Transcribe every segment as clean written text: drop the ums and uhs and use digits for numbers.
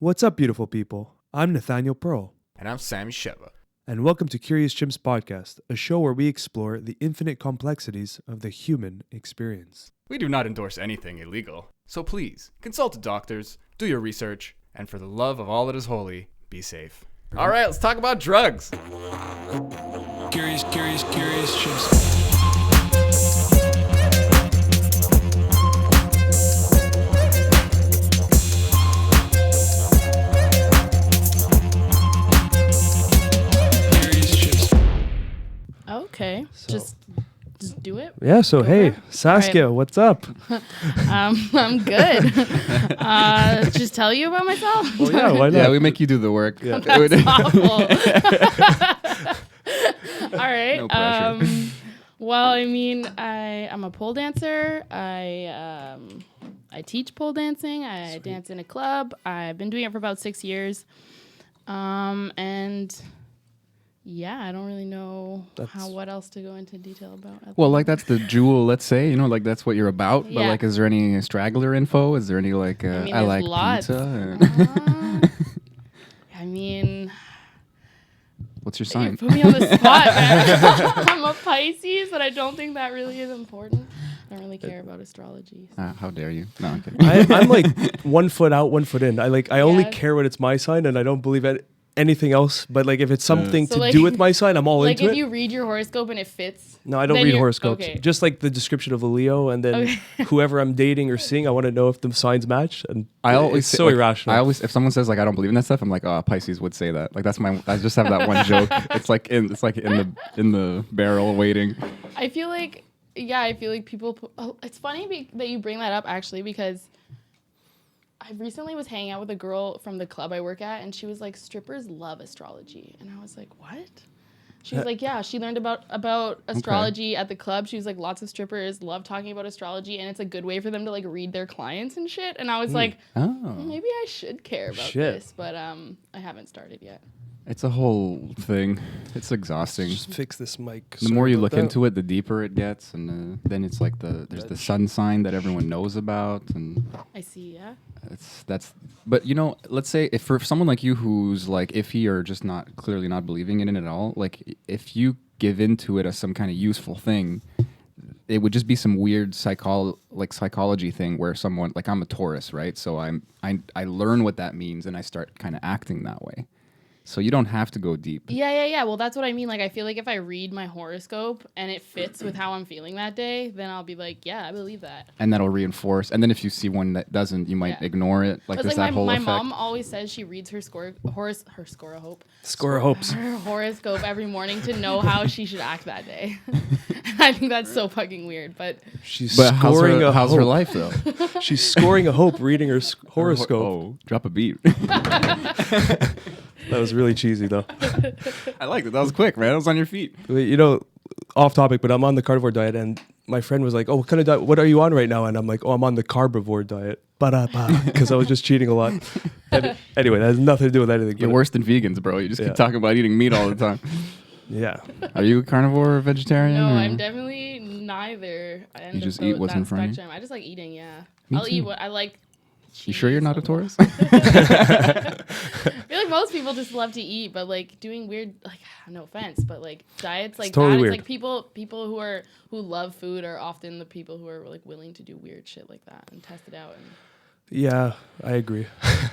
What's up, beautiful people? I'm Nathaniel Pearl. And I'm Sammy Sheva. And welcome to Curious Chimps Podcast, a show where we explore the infinite complexities of the human experience. We do not endorse anything illegal, so please, consult doctors, do your research, and for the love of all that is holy, be safe. All right, let's talk about drugs. Curious Chimps. Okay, just do it. Yeah, so Go hey, for it. Saskia, what's up? I'm good. Just tell you about myself. Well, yeah, why not? Yeah, we make you do the work. Yeah. That's awful. All right. No pressure. Well, I mean, I'm a pole dancer. I teach pole dancing. I dance in a club. I've been doing it for about 6 years. And yeah, I don't really know what else to go into detail about. Well, like that's the jewel, let's say, like that's what you're about. Yeah. But like, is there any straggler info? Is there any like, I mean, I there's like lots. pizza? I mean, What's your you sign? put me on the spot, man. I'm a Pisces, but I don't think that really is important. I don't really care about astrology. So. How dare you? No, I'm kidding. I'm like 1 foot out, 1 foot in. I only Yeah. care when it's my sign, and I don't believe anything else. But like, if it's something So, to like- do with my sign, I'm all Like into if it. you read your horoscope and it fits. No, I don't then read you're- horoscopes. okay. Just like the description of a Leo, and then Okay. whoever I'm dating or seeing, I want to know if the signs match. And I always it's say, so like, irrational. I always, if someone says like I don't believe in that stuff, I'm like, oh, Pisces would say that. Like that's my. I just have that one joke. It's like in the barrel waiting. I feel like people. It's funny that you bring that up actually because I recently was hanging out with a girl from the club I work at, and she was like, strippers love astrology, and I was like, what? She was like, yeah, she learned about astrology at the club. She was like, lots of strippers love talking about astrology, and it's a good way for them to like read their clients and shit. And I was like, Oh, maybe I should care about Shit. this, but I haven't started yet. it's a whole thing. It's exhausting. Just fix this mic. The more you look into it, the deeper it gets, and then it's like there's the sun sign that everyone knows about, and I see, yeah. But let's say if for someone like you who's like iffy or just clearly not believing in it at all, like if you give into it as some kind of useful thing, it would just be some weird psychology thing where someone like I'm a Taurus, right? So I learn what that means and I start kind of acting that way. So you don't have to go deep. Yeah. Well, that's what I mean. Like, I feel like if I read my horoscope and it fits with how I'm feeling that day, then I'll be like, yeah, I believe that. And that'll reinforce. And then if you see one that doesn't, you might ignore it. Like, there's like that whole my effect. mom always says she reads her score of hope. Score of hopes. Her horoscope every morning to know how she should act that day. I think that's so fucking weird, but She's But scoring how's a her hope. life though? She's scoring a hope reading her horoscope. Oh, drop a beat. That was really cheesy, though. I liked it. That was quick, man. It was on your feet. Wait, off topic, but I'm on the carnivore diet, and my friend was like, "Oh, what kind of diet? What are you on right now?" And I'm like, "Oh, I'm on the carbivore diet." Because I was just cheating a lot. Anyway, that has nothing to do with anything. You're but worse than vegans, bro. You just Yeah. keep talking about eating meat all the time. Yeah. Are you a carnivore or vegetarian? no, or? I'm definitely neither. I end You up just eat with what's that in front of you? spectrum. I just like eating, yeah. Me I'll too. eat what I like. You sure you're not a Taurus? I feel like most people just love to eat, but like doing weird, like no offense, but like diets like totally that. weird. It's like people who love food are often the people who are like willing to do weird shit like that and test it out. And Yeah, I agree.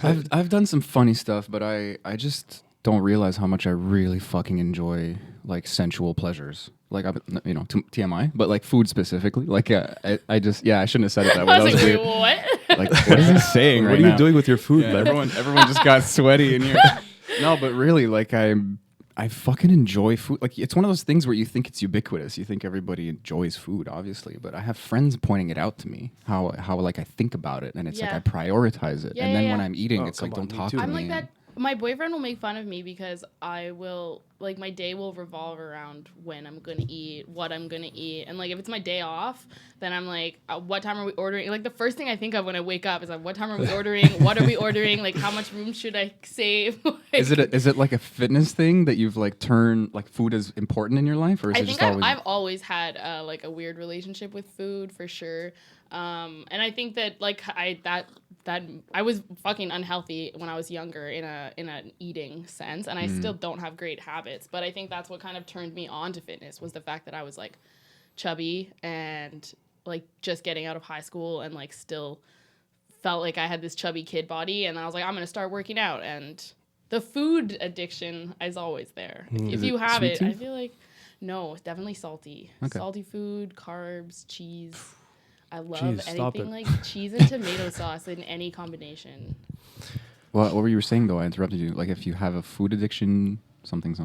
I've done some funny stuff, but I just don't realize how much I really fucking enjoy like sensual pleasures. Like TMI, but like food specifically. Like I just I shouldn't have said it that way. I That was was like, weird. wait, what? Like what is he saying What right are you now? doing with your food, Yeah, man? everyone just got sweaty in here. No, but really, like I fucking enjoy food. Like it's one of those things where you think it's ubiquitous. You think everybody enjoys food, obviously. But I have friends pointing it out to me how like I think about it, and it's like Yeah. I prioritize it. Yeah, and then yeah, when yeah. I'm eating, Oh, it's like come on, don't me talk too. to I'm me. like that. My boyfriend will make fun of me because I will like my day will revolve around when I'm gonna eat, what I'm gonna eat, and like if it's my day off, then I'm like, what time are we ordering? Like the first thing I think of when I wake up is like, what time are we ordering? What are we ordering? Like how much room should I save? Is it like a fitness thing that you've like turned like food is important in your life, or is I it think just always? I've always had like a weird relationship with food for sure. And I think that like that that I was fucking unhealthy when I was younger in an eating sense, and I still don't have great habits. But I think that's what kind of turned me on to fitness was the fact that I was like chubby and like just getting out of high school and like still felt like I had this chubby kid body, and I was like, I'm gonna start working out. And the food addiction is always there. If you have it, I feel like no, it's definitely salty. Okay. Salty food, carbs, cheese. I love Jeez, stop anything it. like cheese and tomato sauce in any combination. Well, what were you saying though? I interrupted you. Like if you have a food addiction, something.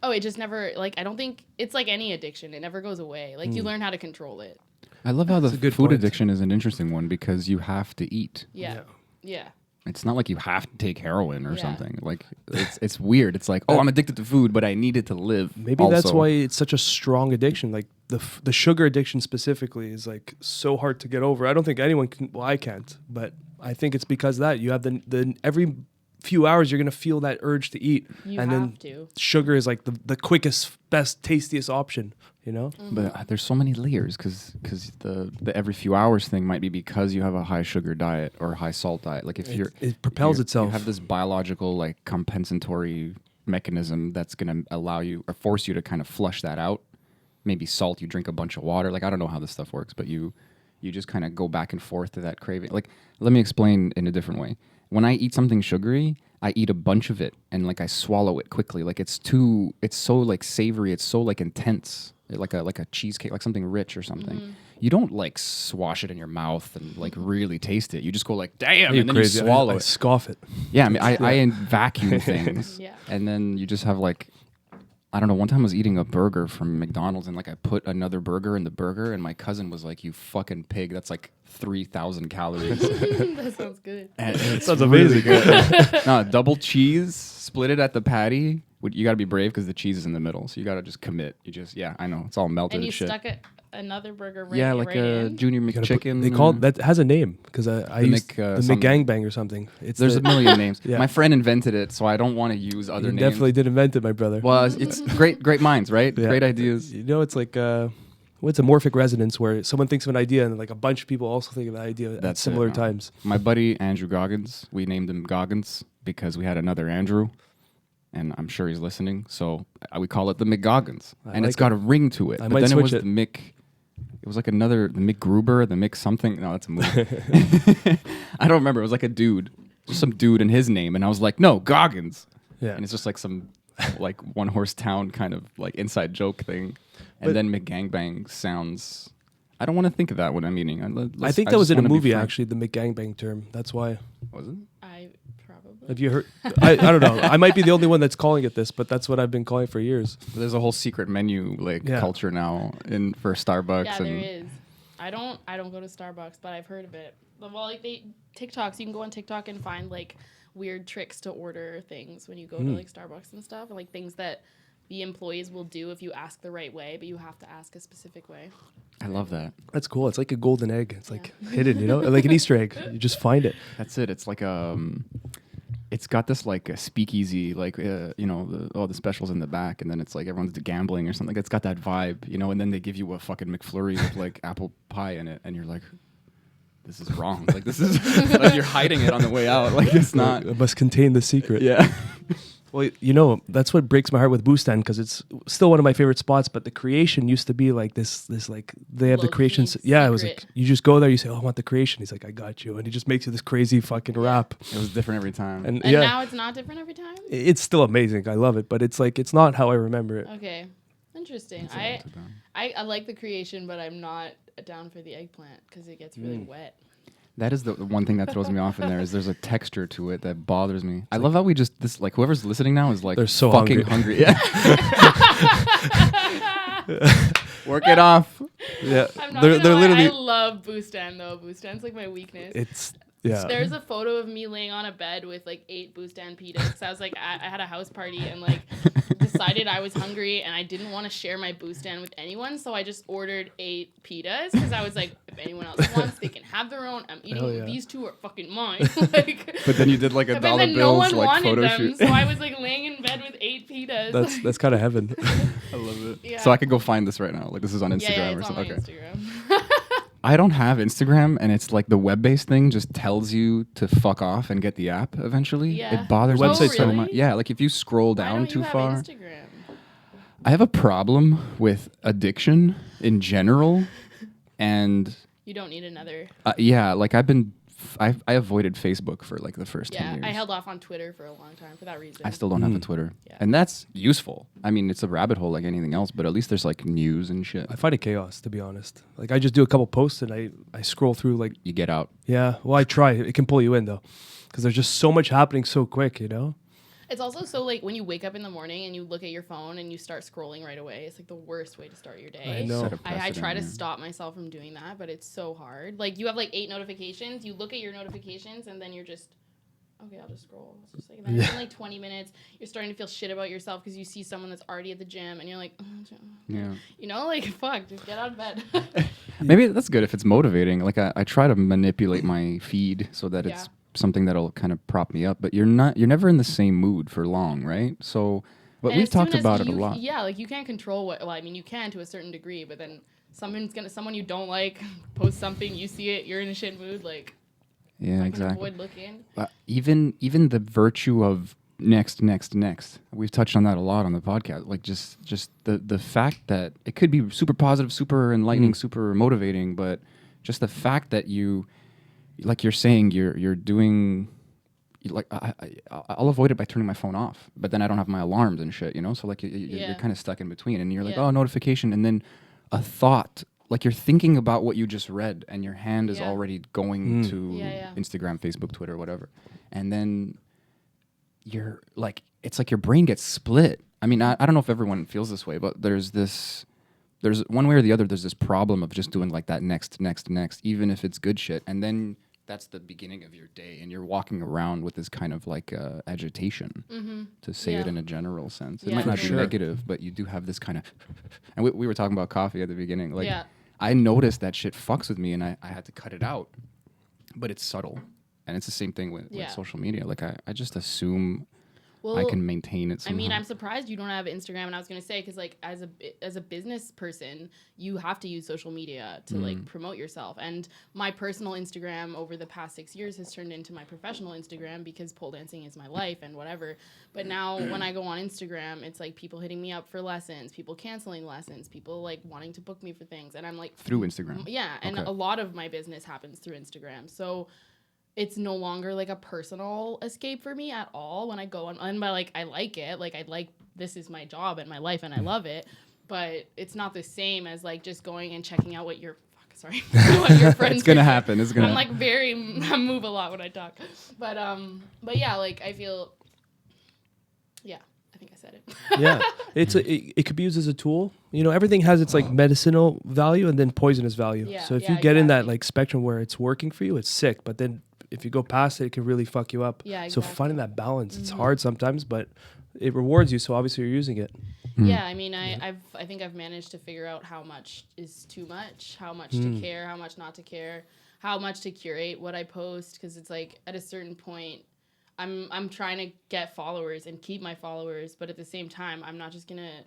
Oh, it just never, like, I don't think, it's like any addiction. It never goes away. Like, you learn how to control it. I love how the a good food point. addiction is an interesting one because you have to eat. Yeah. Yeah. It's not like you have to take heroin or Yeah. something. Like it's weird. It's like, oh, I'm addicted to food, but I need it to live. Maybe that's why it's such a strong addiction. Like the sugar addiction specifically is like so hard to get over. I don't think anyone can. Well, I can't, but I think it's because of that you have the every few hours you're gonna feel that urge to eat, You and have then to. sugar is like the quickest, best, tastiest option. You know. But there's so many layers because the every few hours thing might be because you have a high sugar diet or high salt diet. Like if It propels itself. You have this biological like compensatory mechanism that's gonna allow you or force you to kind of flush that out. Maybe salt. You drink a bunch of water. Like I don't know how this stuff works, but you just kind of go back and forth to that craving. Like let me explain in a different way. When I eat something sugary, I eat a bunch of it and like I swallow it quickly. Like it's so like savory. It's so like intense. Like a cheesecake, like something rich or something. You don't like swash it in your mouth and like really taste it. You just go like, damn, and then you swallow I it. scoff it. Yeah, I mean, I vacuum things. Yeah. And then you just have like, I don't know, one time I was eating a burger from McDonald's and like I put another burger in the burger and my cousin was like, you fucking pig, that's like 3,000 calories. That sounds good. And it Sounds amazing. No, double cheese, split it at the patty. You got to be brave because the cheese is in the middle. So you got to just commit. Yeah, I know. It's all melted And you and shit. stuck another burger right, Yeah, like right a in. junior You gotta put- McChicken. They call it, that has a name because I The used Mc, the something. McGangbang or something. It's There's a million names. Yeah. My friend invented it, so I don't want to use other You names. definitely did invent it, my brother. Well, it's great minds, right? Yeah. Great ideas. You know, it's like what's a morphic resonance where someone thinks of an idea and like a bunch of people also think of the idea at That's similar it. times. My buddy Andrew Goggins, we named him Goggins because we had another Andrew, and I'm sure he's listening. So we call it the McGoggins, and it's like got a ring to it. I But might then it switch was it. the Mick. It was like the Mick Gruber, the Mick something. No, that's a movie. I don't remember. It was like a dude, just some dude in his name, and I was like, no, Goggins. Yeah. And it's just like some like one horse town kind of like inside joke thing. And then McGangbang sounds. I don't want to think of that when I'm eating. I think that was just in a wanna be movie frank. actually, the McGangbang term. That's why. Was it? I probably. Have you heard? I don't know. I might be the only one that's calling it this, but that's what I've been calling for years. There's a whole secret menu like Yeah. culture now for Starbucks. Yeah, and there is. I don't go to Starbucks, but I've heard of it. Well, like TikToks, you can go on TikTok and find like weird tricks to order things when you go to like Starbucks and stuff, and like things that the employees will do if you ask the right way, but you have to ask a specific way. I love that. That's cool. It's like a golden egg. It's like hidden, you know, like an Easter egg. You just find it. That's it. It's like it's got this like a speakeasy, like all the specials in the back, and then it's like everyone's gambling or something. It's got that vibe, you know. And then they give you a fucking McFlurry with like apple pie in it, and you're like, this is wrong. Like this is like you're hiding it on the way out. Like it's not. It must contain the secret. Yeah. Well, you know, that's what breaks my heart with Bustan because it's still one of my favorite spots. But the creation used to be like this like they have the Low-key creations. Yeah, it was secret. like you just go there, you say, "Oh, I want the creation." He's like, "I got you," and he just makes you this crazy fucking rap. It was different every time. And And yeah, now it's not different every time? it's still amazing. I love it, but it's like it's not how I remember it. Okay. Interesting. That's all it's about. I like the creation, but I'm not down for the eggplant because it gets really wet. That is the one thing that throws me off in there is there's a texture to it that bothers me. I love how we just this like whoever's listening now is like They're so fucking hungry. Yeah. Work it off. Yeah, I'm not they're gonna lie, literally. I love Bustan though. Bustan's like my weakness. It's yeah. There's a photo of me laying on a bed with like 8 Bustan pitas. 'Cause I was like, I had a house party and like decided I was hungry and I didn't want to share my Bustan with anyone, so I just ordered 8 pitas because I was like, if anyone else wants, they can have their own. I'm eating Hell yeah. these 2 are fucking mine. Like, But then you did like a but dollar then no bills one like wanted photo them, shoot. so I was like laying in bed with 8 pitas. That's kind of heaven. I love it. Yeah. So I could go find this right now. Like this is on Instagram yeah, or it's on something. my Okay. Instagram. I don't have Instagram, and it's like the web-based thing just tells you to fuck off and get the app eventually. Yeah. It bothers The me website's so really? much. Yeah, like if you scroll Why down don't too you have far. Instagram? I have a problem with addiction in general, and You don't need another. yeah, like I avoided Facebook for like the first 10 Yeah, years. I held off on Twitter for a long time for that reason. I still don't have a Twitter, Yeah. and that's useful. I mean, it's a rabbit hole like anything else, but at least there's like news and shit. I find it chaos, to be honest. Like I just do a couple posts and I scroll through like, You get out. yeah, well, I try. It can pull you in though, because there's just so much happening so quick, you know? It's also so like when you wake up in the morning and you look at your phone and you start scrolling right away. It's like the worst way to start your day. I know. Set a I precedent, try to yeah. stop myself from doing that, but it's so hard. Like you have like 8 notifications. You look at your notifications and then you're just, okay, I'll just scroll. It's just like, then in like 20 minutes, you're starting to feel shit about yourself because you see someone that's already at the gym and you're like, Yeah. you know, like fuck, just get out of bed. Maybe that's good if it's motivating. Like I try to manipulate my feed so that it's Yeah. something that'll kind of prop me up. But you're never in the same mood for long, right? So, but And we've as soon talked as about it a you- lot. Yeah, like you can't control what. Well, I mean, you can to a certain degree, but then someone you don't like post something, you see it, you're in a shit mood. Like Yeah, I can exactly. avoid looking. Even the virtue of next. We've touched on that a lot on the podcast. Like just the fact that it could be super positive, super enlightening, super motivating, but just the fact that you, like you're saying, you're doing. Like I'll avoid it by turning my phone off, but then I don't have my alarms and shit, you know. So like you're Yeah. kind of stuck in between, and you're like, Yeah. oh, notification, and then a thought, like you're thinking about what you just read, and your hand is Yeah. already going to Yeah. Instagram, Facebook, Twitter, whatever, and then you're like, it's like your brain gets split. I mean, I don't know if everyone feels this way, but there's one way or the other. There's this problem of just doing like that next, even if it's good shit, and then that's the beginning of your day, and you're walking around with this kind of like agitation, to say it Yeah. in a general sense. It Yeah, might for not be sure. negative, but you do have this kind of. And we were talking about coffee at the beginning. Like, Yeah. I noticed that shit fucks with me, and I had to cut it out. But it's subtle, and it's the same thing with Yeah. social media. Like I just assume Well, I can maintain it I somehow. mean, I'm surprised you don't have Instagram, and I was gonna say because like as a business person, you have to use social media to like promote yourself. And my personal Instagram over the past 6 years has turned into my professional Instagram because pole dancing is my life and whatever. But now when I go on Instagram, it's like people hitting me up for lessons, people canceling lessons, people like wanting to book me for things, and I'm like Through Instagram. Yeah, and Okay. a lot of my business happens through Instagram, so. It's no longer like a personal escape for me at all when I go on. And by like, I like it. Like, I like this is my job and my life, and I love it. But it's not the same as like just going and checking out what your what your friends. It's gonna are doing. happen. It's gonna. I'm like I move a lot when I talk, but yeah, like I feel. Yeah, I think I said it. Yeah, it could be used as a tool. You know, everything has its like medicinal value and then poisonous value. Yeah, so if yeah, you get in that exactly. like spectrum where it's working for you, it's sick. But then if you go past it, it can really fuck you up. Yeah, So exactly. finding that balance, it's hard sometimes, but it rewards you. So obviously you're using it. Yeah, I mean, I think I've managed to figure out how much is too much, how much to care, how much not to care, how much to curate what I post, because it's like at a certain point, I'm trying to get followers and keep my followers, but at the same time, I'm not just gonna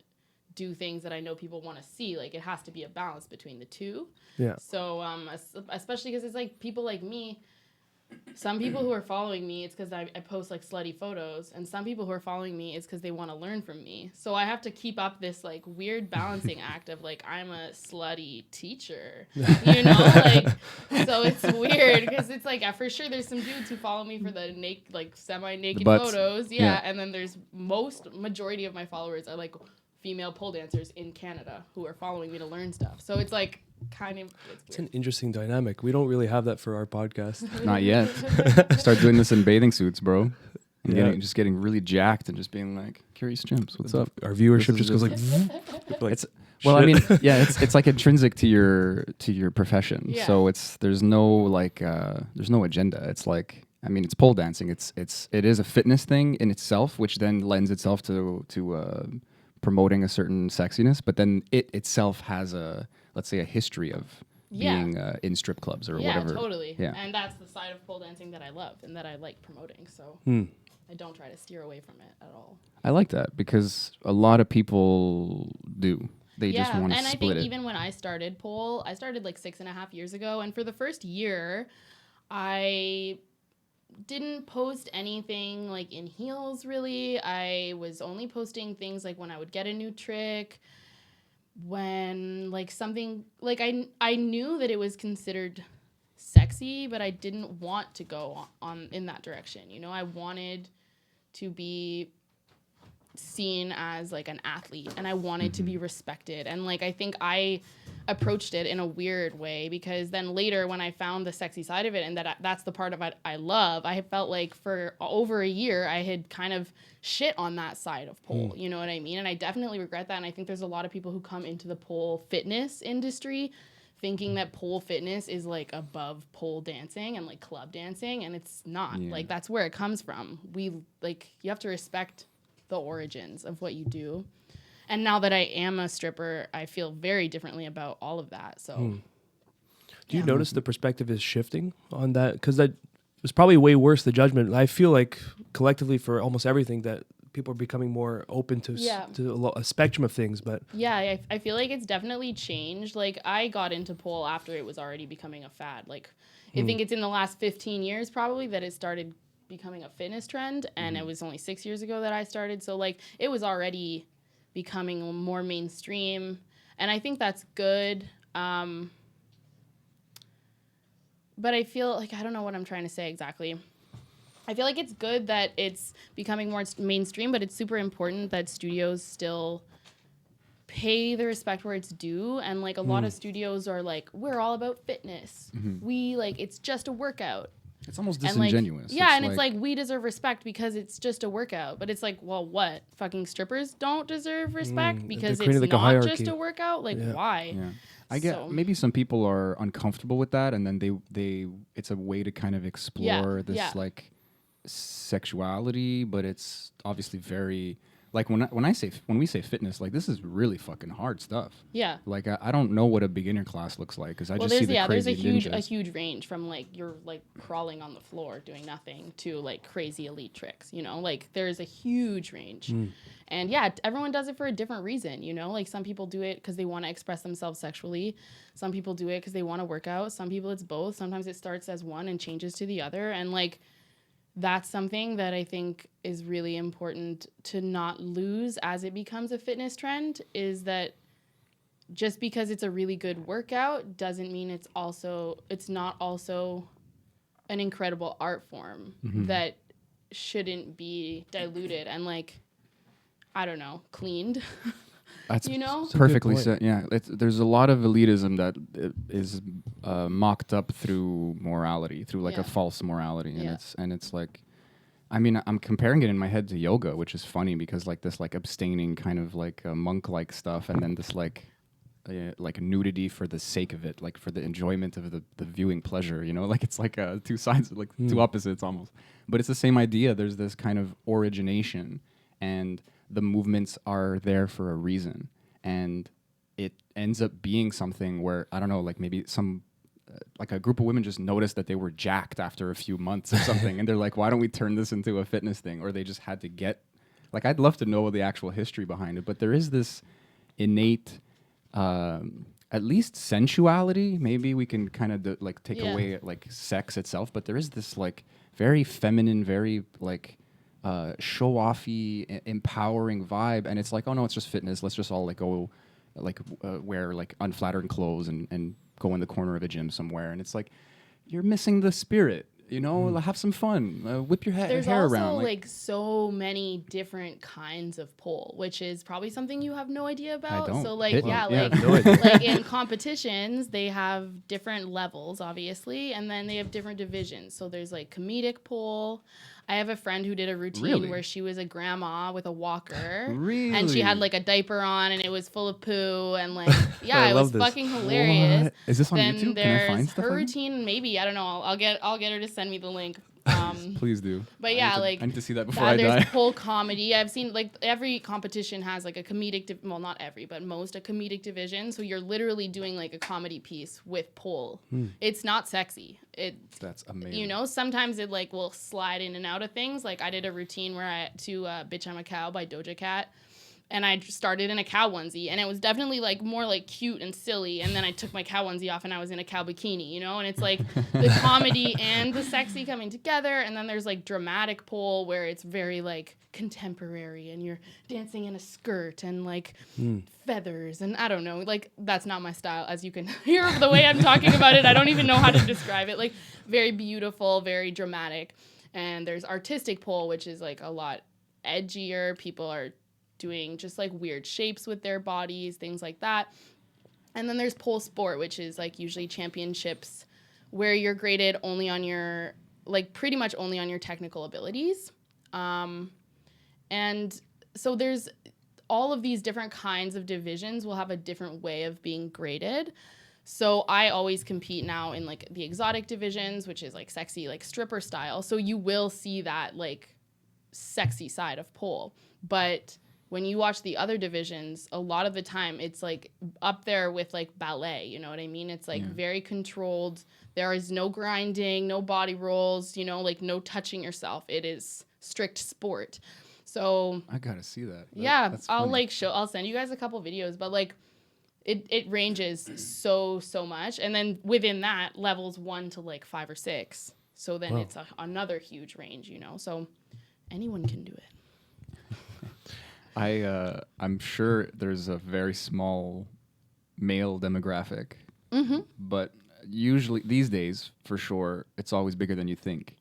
do things that I know people want to see. Like it has to be a balance between the two. Yeah. So especially because it's like people like me. Some people who are following me, it's because I post like slutty photos, and some people who are following me, it's because they want to learn from me. So I have to keep up this like weird balancing act of like I'm a slutty teacher, you know, like so it's weird because it's like for sure there's some dudes who follow me for the naked like semi-naked butts. photos, yeah, and then there's majority of my followers are like female pole dancers in Canada who are following me to learn stuff. So it's like kind of It's an interesting dynamic. We don't really have that for our podcast. Not yet. Start doing this in bathing suits, bro. And Yeah. just getting really jacked and just being like, "Curious Chimps, what's up?" Our viewership This just is goes like, It's well, I mean, yeah, it's like intrinsic to your profession. Yeah. So there's no agenda. It's like, I mean, it's pole dancing. It is a fitness thing in itself, which then lends itself to promoting a certain sexiness. But then it itself has let's say a history of being in strip clubs or whatever. Yeah, totally. Yeah. And that's the side of pole dancing that I love and that I like promoting. So I don't try to steer away from it at all. I like that because a lot of people do. They just want to and I split think it. even when I started pole, I started like 6.5 years ago, and for the first year, I didn't post anything like in heels really. I was only posting things like when I would get a new trick, when like something like I knew that it was considered sexy, but I didn't want to go on in that direction. You know, I wanted to be seen as like an athlete, and I wanted to be respected. And like I think I approached it in a weird way, because then later when I found the sexy side of it, and that's the part of it I love, I felt like for over a year I had kind of shit on that side of pole. You know what I mean? And I definitely regret that. And I think there's a lot of people who come into the pole fitness industry thinking that pole fitness is like above pole dancing and like club dancing, and it's not. Like that's where it comes from. You have to respect the origins of what you do. And now that I am a stripper, I feel very differently about all of that. So do you notice the perspective is shifting on that? Because that was probably way worse, the judgment. I feel like collectively for almost everything that people are becoming more open to, a spectrum of things. But yeah, I feel like it's definitely changed. Like I got into pole after it was already becoming a fad. Like I think it's in the last 15 years probably that it started becoming a fitness trend, and it was only 6 years ago that I started. So like it was already becoming more mainstream, and I think that's good. But I feel like I don't know what I'm trying to say exactly. I feel like it's good that it's becoming more mainstream, but it's super important that studios still pay the respect where it's due. And like a lot of studios are like, we're all about fitness. We like, it's just a workout. It's almost And like, disingenuous. it's like we deserve respect because it's just a workout. But it's like, well, what? Fucking strippers don't deserve respect because it's like not just a workout? Like, why? Yeah. I get maybe some people are uncomfortable with that, and then they it's a way to kind of explore this like sexuality, but it's obviously very like when we say fitness, like this is really fucking hard stuff. Yeah. Like I don't know what a beginner class looks like because I just see the there's crazy a ninjas. huge range from like you're like crawling on the floor doing nothing to like crazy elite tricks, you know? Like there's a huge range. And yeah, everyone does it for a different reason, you know? Like some people do it because they want to express themselves sexually. Some people do it because they want to work out. Some people it's both. Sometimes it starts as one and changes to the other. And like that's something that I think is really important to not lose as it becomes a fitness trend, is that just because it's a really good workout doesn't mean it's not also an incredible art form that shouldn't be diluted and like, I don't know, cleaned. That's you know? perfectly said. Yeah, there's a lot of elitism that is mocked up through morality, through like a false morality, and it's like, I mean, I'm comparing it in my head to yoga, which is funny because like this like abstaining kind of like monk-like stuff, and then this like nudity for the sake of it, like for the enjoyment of the viewing pleasure, you know, like it's like two sides, like two opposites almost, but it's the same idea. There's this kind of origination, and the movements are there for a reason, and it ends up being something where, I don't know, like maybe some like a group of women just noticed that they were jacked after a few months or something, and they're like, why don't we turn this into a fitness thing? Or they just had to get, like, I'd love to know the actual history behind it, but there is this innate at least sensuality. Maybe we can kind of like take away like sex itself, but there is this like very feminine, very like show-offy, empowering vibe, and it's like, oh no, it's just fitness. Let's just all like go, like wear like unflattering clothes and go in the corner of a gym somewhere. And it's like, you're missing the spirit. You know, have some fun. Whip your hair around. There's also like so many different kinds of pole, which is probably something you have no idea about. I don't. So like, like in competitions, they have different levels, obviously, and then they have different divisions. So there's like comedic pole. I have a friend who did a routine where she was a grandma with a walker. And she had like a diaper on and it was full of poo and like, it was fucking hilarious. What? Is this on then YouTube? There's Can I find stuff her like routine, maybe, I don't know. I'll get her to send me the link. Please do. But yeah, I need to see that before I there's die. pole comedy. I've seen like every competition has like a comedic, well, not every, but most a comedic division. So you're literally doing like a comedy piece with pole. It's not sexy. That's amazing. You know, sometimes it like will slide in and out of things. Like I did a routine where I to Bitch I'm a Cow by Doja Cat. and I started in a cow onesie, and it was definitely like more like cute and silly. And then I took my cow onesie off, and I was in a cow bikini, you know. And it's like the comedy and the sexy coming together. And then there's like dramatic pole where it's very like contemporary, and you're dancing in a skirt and like feathers, and I don't know, like that's not my style, as you can hear the way I'm talking about it. I don't even know how to describe it. Like very beautiful, very dramatic. And there's artistic pole, which is like a lot edgier. People are doing just like weird shapes with their bodies, things like that. And then there's pole sport, which is like usually championships where you're graded only on your, like pretty much only on your technical abilities. And so there's all of these different kinds of divisions will have a different way of being graded. So I always compete now in like the exotic divisions, which is like sexy, like stripper style. So you will see that like sexy side of pole. But when you watch the other divisions, a lot of the time it's like up there with like ballet, you know what I mean? It's like very controlled. There is no grinding, no body rolls, you know, like no touching yourself. It is strict sport. So I gotta see that. Yeah, That's I'll funny. like I'll send you guys a couple videos, but like it ranges so much. And then within that, levels 1 to like 5 or 6. So then it's another huge range, you know. So anyone can do it. I'm sure there's a very small male demographic, but usually these days, for sure, it's always bigger than you think.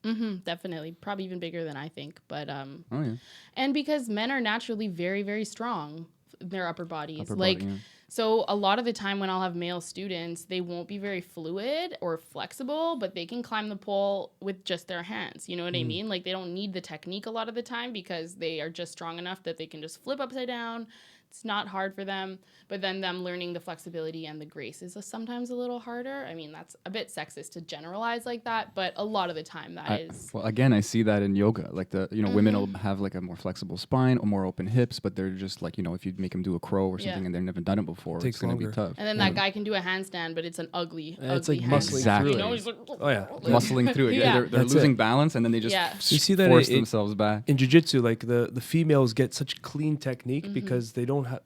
Definitely, probably even bigger than I think. But Oh yeah, and because men are naturally very, very strong in their upper bodies, Upper like. body, yeah. So a lot of the time when I'll have male students, they won't be very fluid or flexible, but they can climb the pole with just their hands. You know what I mean? Like they don't need the technique a lot of the time because they are just strong enough that they can just flip upside down. It's not hard for them. But then them learning the flexibility and the grace is sometimes a little harder. I mean, that's a bit sexist to generalize like that, but a lot of the time that is. Well, again, I see that in yoga. Like women will have like a more flexible spine or more open hips, but they're just like, if you make them do a crow or something and they've never done it before, Takes it's going to be longer. tough. And then that guy can do a handstand, but it's an ugly, It's ugly like handstand. muscling Exactly. You know, he's like, Oh yeah. Muscling through it. Yeah. They're That's losing it. balance and then they just Yeah. You see that force in- themselves back. In jiu-jitsu, like the females get such clean technique because they don't have,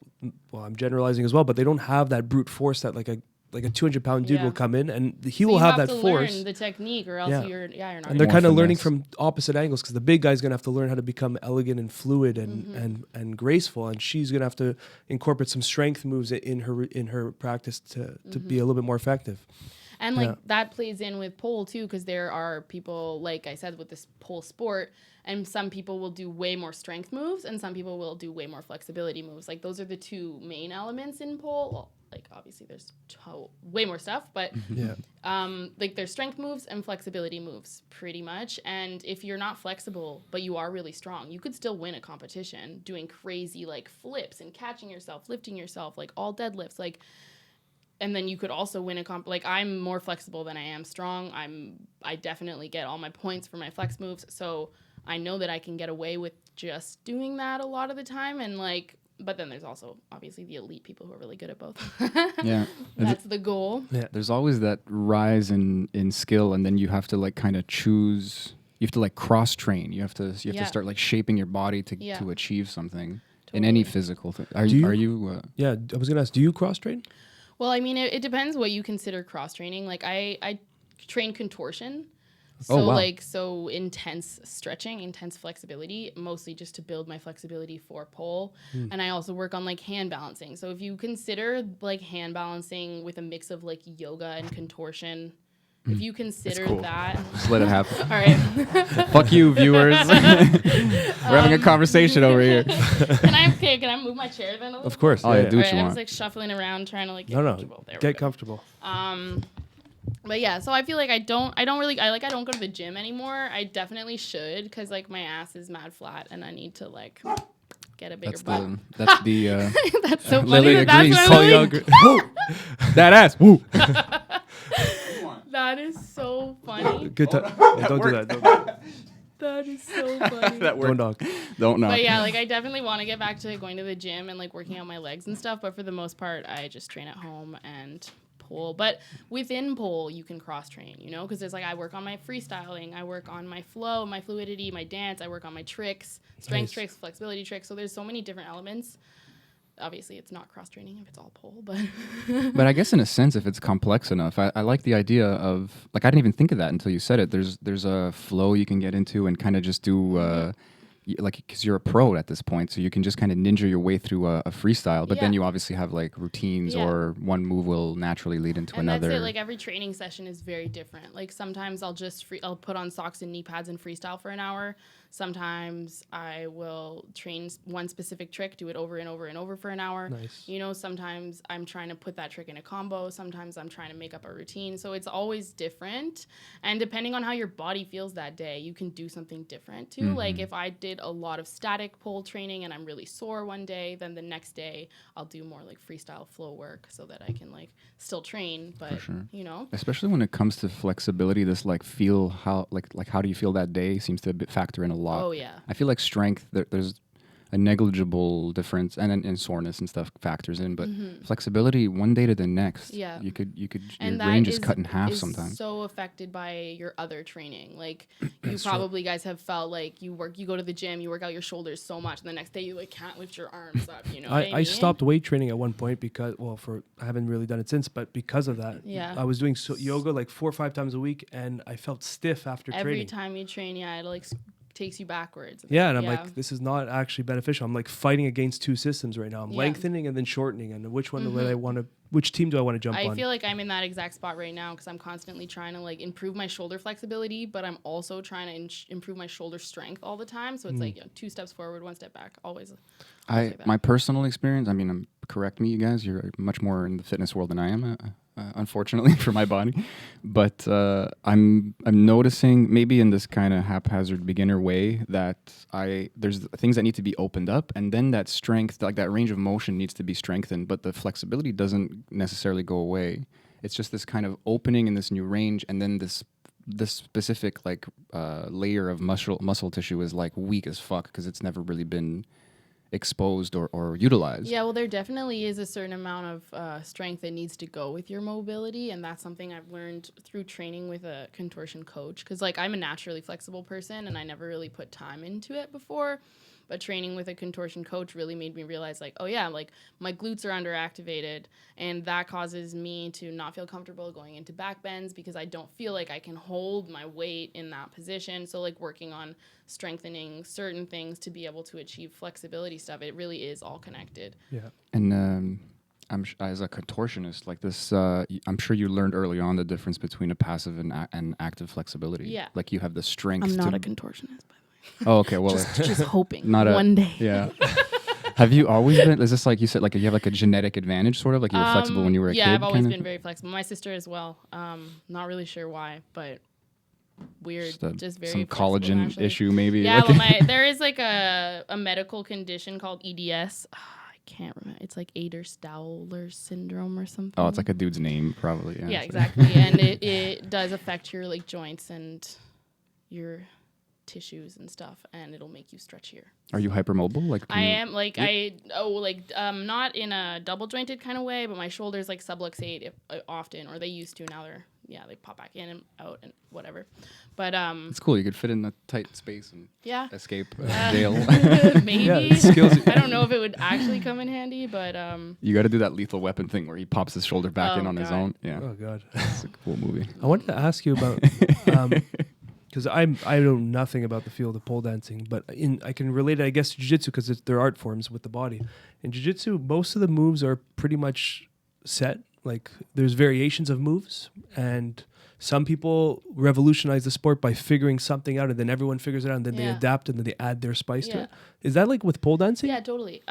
well, I'm generalizing as well, but they don't have that brute force that like a 200-pound dude Yeah. will come in and he So will you have that to force. learn the technique, or else Yeah. you're not. And they're More kind of learning finesse. from opposite angles because the big guy's gonna have to learn how to become elegant and fluid and graceful, and she's gonna have to incorporate some strength moves in her practice to be a little bit more effective. And like Yeah. that plays in with pole too, because there are people, like I said, with this pole sport, and some people will do way more strength moves, and some people will do way more flexibility moves. Like those are the two main elements in pole. Well, like obviously there's way more stuff, but Yeah. like there's strength moves and flexibility moves pretty much. And if you're not flexible but you are really strong, you could still win a competition doing crazy like flips and catching yourself, lifting yourself, like all deadlifts, like. And then you could also win a like I'm more flexible than I am strong. I definitely get all my points for my flex moves, so I know that I can get away with just doing that a lot of the time. And like, but then there's also obviously the elite people who are really good at both. Yeah. That's the goal. There's always that rise in skill, and then you have to like kind of choose. You have to like cross train. You have to Yeah. start like shaping your body to Yeah. to achieve something in any Totally. physical thing. Do you- Are you? Yeah, I was gonna ask, do you cross train? Well, I mean, it depends what you consider cross training. Like I train contortion. So Oh, wow. like so intense stretching, intense flexibility, mostly just to build my flexibility for pole. And I also work on like hand balancing. So if you consider like hand balancing with a mix of like yoga and contortion, if you consider cool. that, Just let it happen. all right. Fuck you, viewers. We're having a conversation over here. Can I move my chair then a little? Of course. Oh, yeah, do what Alright, you I want. was like shuffling around trying to like get No, comfortable. There we get go. comfortable. But yeah, so I feel like I don't go to the gym anymore. I definitely should, because like my ass is mad flat and I need to like get a bigger That's butt. the That's so funny. Lily That's agrees. what Call you Lily- out. That ass. Woo. That is so funny. Good time. Don't do that. That is so funny. Don't knock. Don't knock. But yeah, like I definitely want to get back to going to the gym and like working out my legs and stuff. But for the most part, I just train at home and pole. But within pole, you can cross train, you know, because there's like I work on my freestyling, I work on my flow, my fluidity, my dance, I work on my tricks, strength Nice. tricks, flexibility tricks. So there's so many different elements. obviously it's not cross training if it's all pole, but But I guess in a sense, if it's complex enough, I like the idea of, like, I didn't even think of that until you said it. There's a flow you can get into and kind of just do, like, because you're a pro at this point, so you can just kind of ninja your way through a freestyle. But then Yeah. you obviously have like routines, Yeah. or one move will naturally lead into and another. that's it. Like every training session is very different. Like sometimes I'll put on socks and knee pads and freestyle for an hour. Sometimes I will train one specific trick, do it over and over and over for an hour. Nice. You know, sometimes I'm trying to put that trick in a combo. Sometimes I'm trying to make up a routine. So it's always different. And depending on how your body feels that day, you can do something different too. Like if I did a lot of static pole training and I'm really sore one day, then the next day I'll do more like freestyle flow work so that I can like still train, but sure. you know. Especially when it comes to flexibility, this like feel how like how do you feel that day seems to factor in a lot. Oh yeah. I feel like strength, there's a negligible difference, and soreness and stuff factors in, but flexibility one day to the next, Yeah. you could And your that range is cut in half is sometimes. so affected by your other training. Like you probably guys have felt like you go to the gym, you work out your shoulders so much, and the next day you like can't lift your arms up. You know, what I I mean? stopped weight training at one point because, I haven't really done it since, but because of that, Yeah. I was doing yoga like 4 or 5 times a week, and I felt stiff after Every training. time you train, it like takes you backwards. Yeah, and I'm like, this is not actually beneficial. I'm like fighting against two systems right now. I'm lengthening and then shortening, and which one which team do I want to jump on? I feel like I'm in that exact spot right now because I'm constantly trying to like improve my shoulder flexibility, but I'm also trying to improve my shoulder strength all the time. So it's like 2 steps forward, 1 step back, always. Like that. My personal experience, I mean, correct me, you guys, you're much more in the fitness world than I am, unfortunately for my body. But I'm noticing, maybe in this kind of haphazard beginner way, that there's things that need to be opened up, and then that strength, like that range of motion, needs to be strengthened. But the flexibility doesn't necessarily go away. It's just this kind of opening in this new range, and then this specific like layer of muscle tissue is like weak as fuck because it's never really been exposed or utilized. Yeah, well, there definitely is a certain amount of strength that needs to go with your mobility, and that's something I've learned through training with a contortion coach. Because like I'm a naturally flexible person, and I never really put time into it before. But training with a contortion coach really made me realize, like, oh yeah, like my glutes are underactivated, and that causes me to not feel comfortable going into back bends because I don't feel like I can hold my weight in that position. So like working on strengthening certain things to be able to achieve flexibility stuff, it really is all connected. Yeah. And as a contortionist, like this, I'm sure you learned early on the difference between a passive and active flexibility. Yeah. Like you have the strength. I'm not a contortionist, by the way. Oh, okay. Well, just hoping not one day. Yeah. Have you always been? Is this like you said? Like you have like a genetic advantage, sort of like you were flexible when you were a kid. Yeah, I've always kinda? been very flexible. My sister as well. Not really sure why, but weird. Just very some flexible, collagen actually. issue, maybe. Yeah, like well, there is like a medical condition called EDS. I can't remember. It's like Ehlers-Danlos syndrome or something. Oh, it's like a dude's name, probably. Yeah, exactly. And it does affect your like joints and your tissues and stuff, and it'll make you stretchier. Are you hypermobile? Like I am like not in a double jointed kind of way, but my shoulders like subluxate often, or they used to. Now they pop back in and out and whatever. But it's cool. You could fit in a tight space and escape jail. Maybe. Yeah, skills. I don't know if it would actually come in handy, but you got to do that Lethal Weapon thing where he pops his shoulder back in on his God. own. Yeah. Oh god. It's a cool movie. I wanted to ask you about because I know nothing about the field of pole dancing, but I can relate it, I guess, to jiu-jitsu because they're art forms with the body. In jiu-jitsu, most of the moves are pretty much set. Like there's variations of moves, and some people revolutionize the sport by figuring something out, and then everyone figures it out, and then they adapt, and then they add their spice to it. Is that like with pole dancing? Yeah, totally.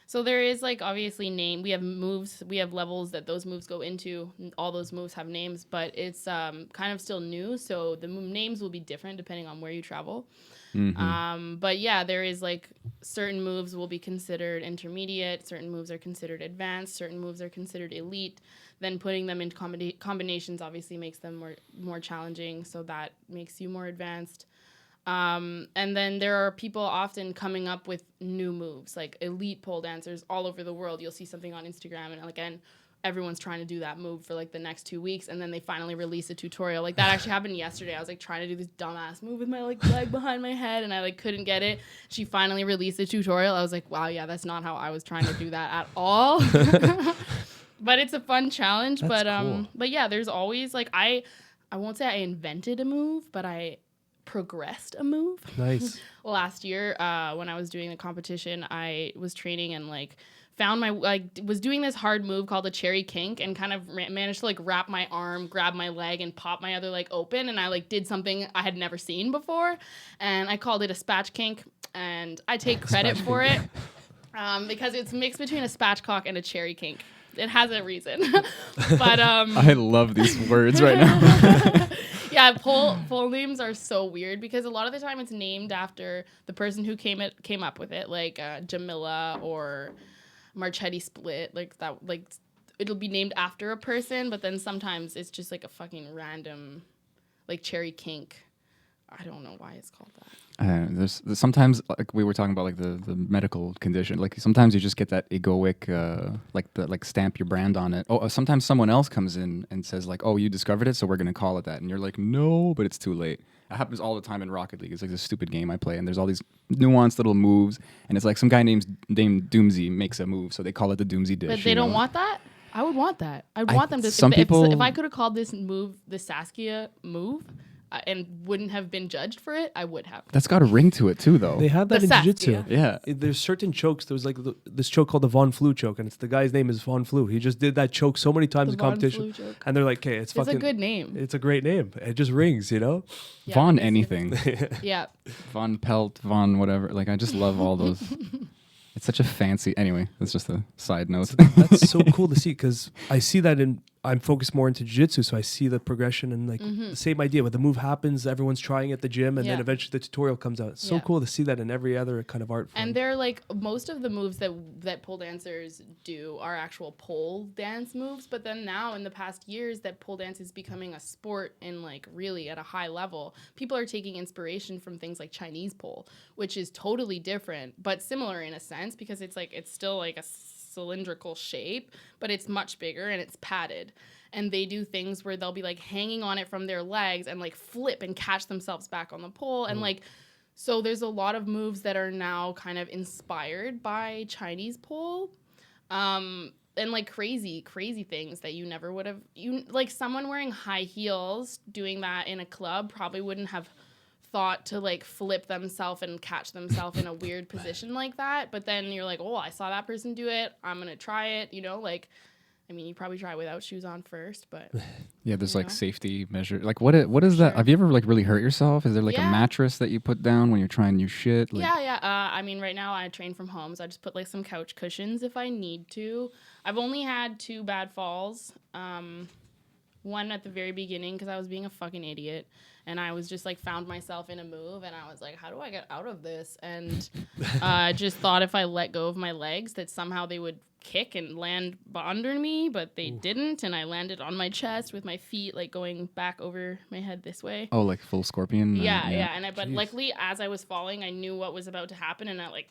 So there is like obviously we have moves, we have levels that those moves go into. All those moves have names, but it's kind of still new. So the names will be different depending on where you travel. Mm-hmm. But yeah, there is like certain moves will be considered intermediate. Certain moves are considered advanced. Certain moves are considered elite. Then putting them into combinations obviously makes them more challenging. So that makes you more advanced. And then there are people often coming up with new moves, like elite pole dancers all over the world. You'll see something on Instagram, and again, everyone's trying to do that move for like the next 2 weeks, and then they finally release a tutorial. Like that actually happened yesterday. I was like trying to do this dumbass move with my like leg behind my head, and I like couldn't get it. She finally released a tutorial. I was like, wow, yeah, that's not how I was trying to do that at all. But it's a fun challenge. That's cool. But yeah, there's always like I won't say I invented a move, but I progressed a move. Nice. Last year, when I was doing the competition, I was training and like found my was doing this hard move called a cherry kink, and kind of managed to like wrap my arm, grab my leg, and pop my other leg open, and I like did something I had never seen before, and I called it a spatch kink, and I take credit for it because it's mixed between a spatchcock and a cherry kink. It has a reason. But I love these words right now. yeah, pole names are so weird because a lot of the time it's named after the person who came up with it, like Jamila or Marchetti Split, like that. Like it'll be named after a person, but then sometimes it's just like a fucking random, like cherry kink. I don't know why it's called that. There's sometimes, like we were talking about, like the medical condition. Like sometimes you just get that egoic, like stamp your brand on it. Oh, sometimes someone else comes in and says like, "Oh, you discovered it, so we're gonna call it that," and you're like, "No," but it's too late. It happens all the time in Rocket League. It's like this stupid game I play, and there's all these nuanced little moves, and it's like some guy named Doomsy makes a move, so they call it the Doomsy dish. But they don't want that. I would want that. I'd want them to. Some people. If I could have called this move the Saskia move, and wouldn't have been judged for it, I would have. That's got a ring to it too, though. They had that The in jiu-jitsu. Saskia. Yeah. There's certain chokes. There was like this choke called the Von Flu choke, and it's the guy's name is Von Flu. He just did that choke so many times The in Von competition, Flu choke. and they're like, "Okay, it's fucking a good name. It's a great name. It just rings, you know." Yeah, Von it's- anything. Yeah. Von Pelt, Von whatever. Like I just love all those. It's such a fancy. Anyway, that's just a side note. That's so cool to see because I see that I'm focused more into jiu-jitsu, so I see the progression and like the same idea. When the move happens, everyone's trying at the gym, and then Yeah. eventually the tutorial comes out. It's so Yeah. cool to see that in every other kind of art form. And they're like most of the moves that pole dancers do are actual pole dance moves, but then now in the past years that pole dance is becoming a sport and like really at a high level, people are taking inspiration from things like Chinese pole, which is totally different but similar in a sense because it's still like a cylindrical shape, but it's much bigger and it's padded. And they do things where they'll be like hanging on it from their legs and like flip and catch themselves back on the pole. And like, so there's a lot of moves that are now kind of inspired by Chinese pole. And like crazy things that you never would have, like someone wearing high heels doing that in a club probably wouldn't have thought to like flip themselves and catch themselves in a weird position like that. But then you're like, oh, I saw that person do it, I'm gonna try it, like, I mean, you probably try without shoes on first, but Yeah, there's You like know? safety measure. Like what is that? Sure. Have you ever like really hurt yourself? Is there like a Yeah. mattress that you put down when you're trying new shit? Like, yeah. I mean, right now I train from home, so I just put like some couch cushions if I need to. I've only had 2 bad falls. One at the very beginning because I was being a fucking idiot, and I was just like found myself in a move, and I was like, how do I get out of this? And I just thought if I let go of my legs that somehow they would kick and land under me, but they didn't, and I landed on my chest with my feet like going back over my head this way. Oh, like full scorpion? Yeah. But luckily, as I was falling, I knew what was about to happen, and I like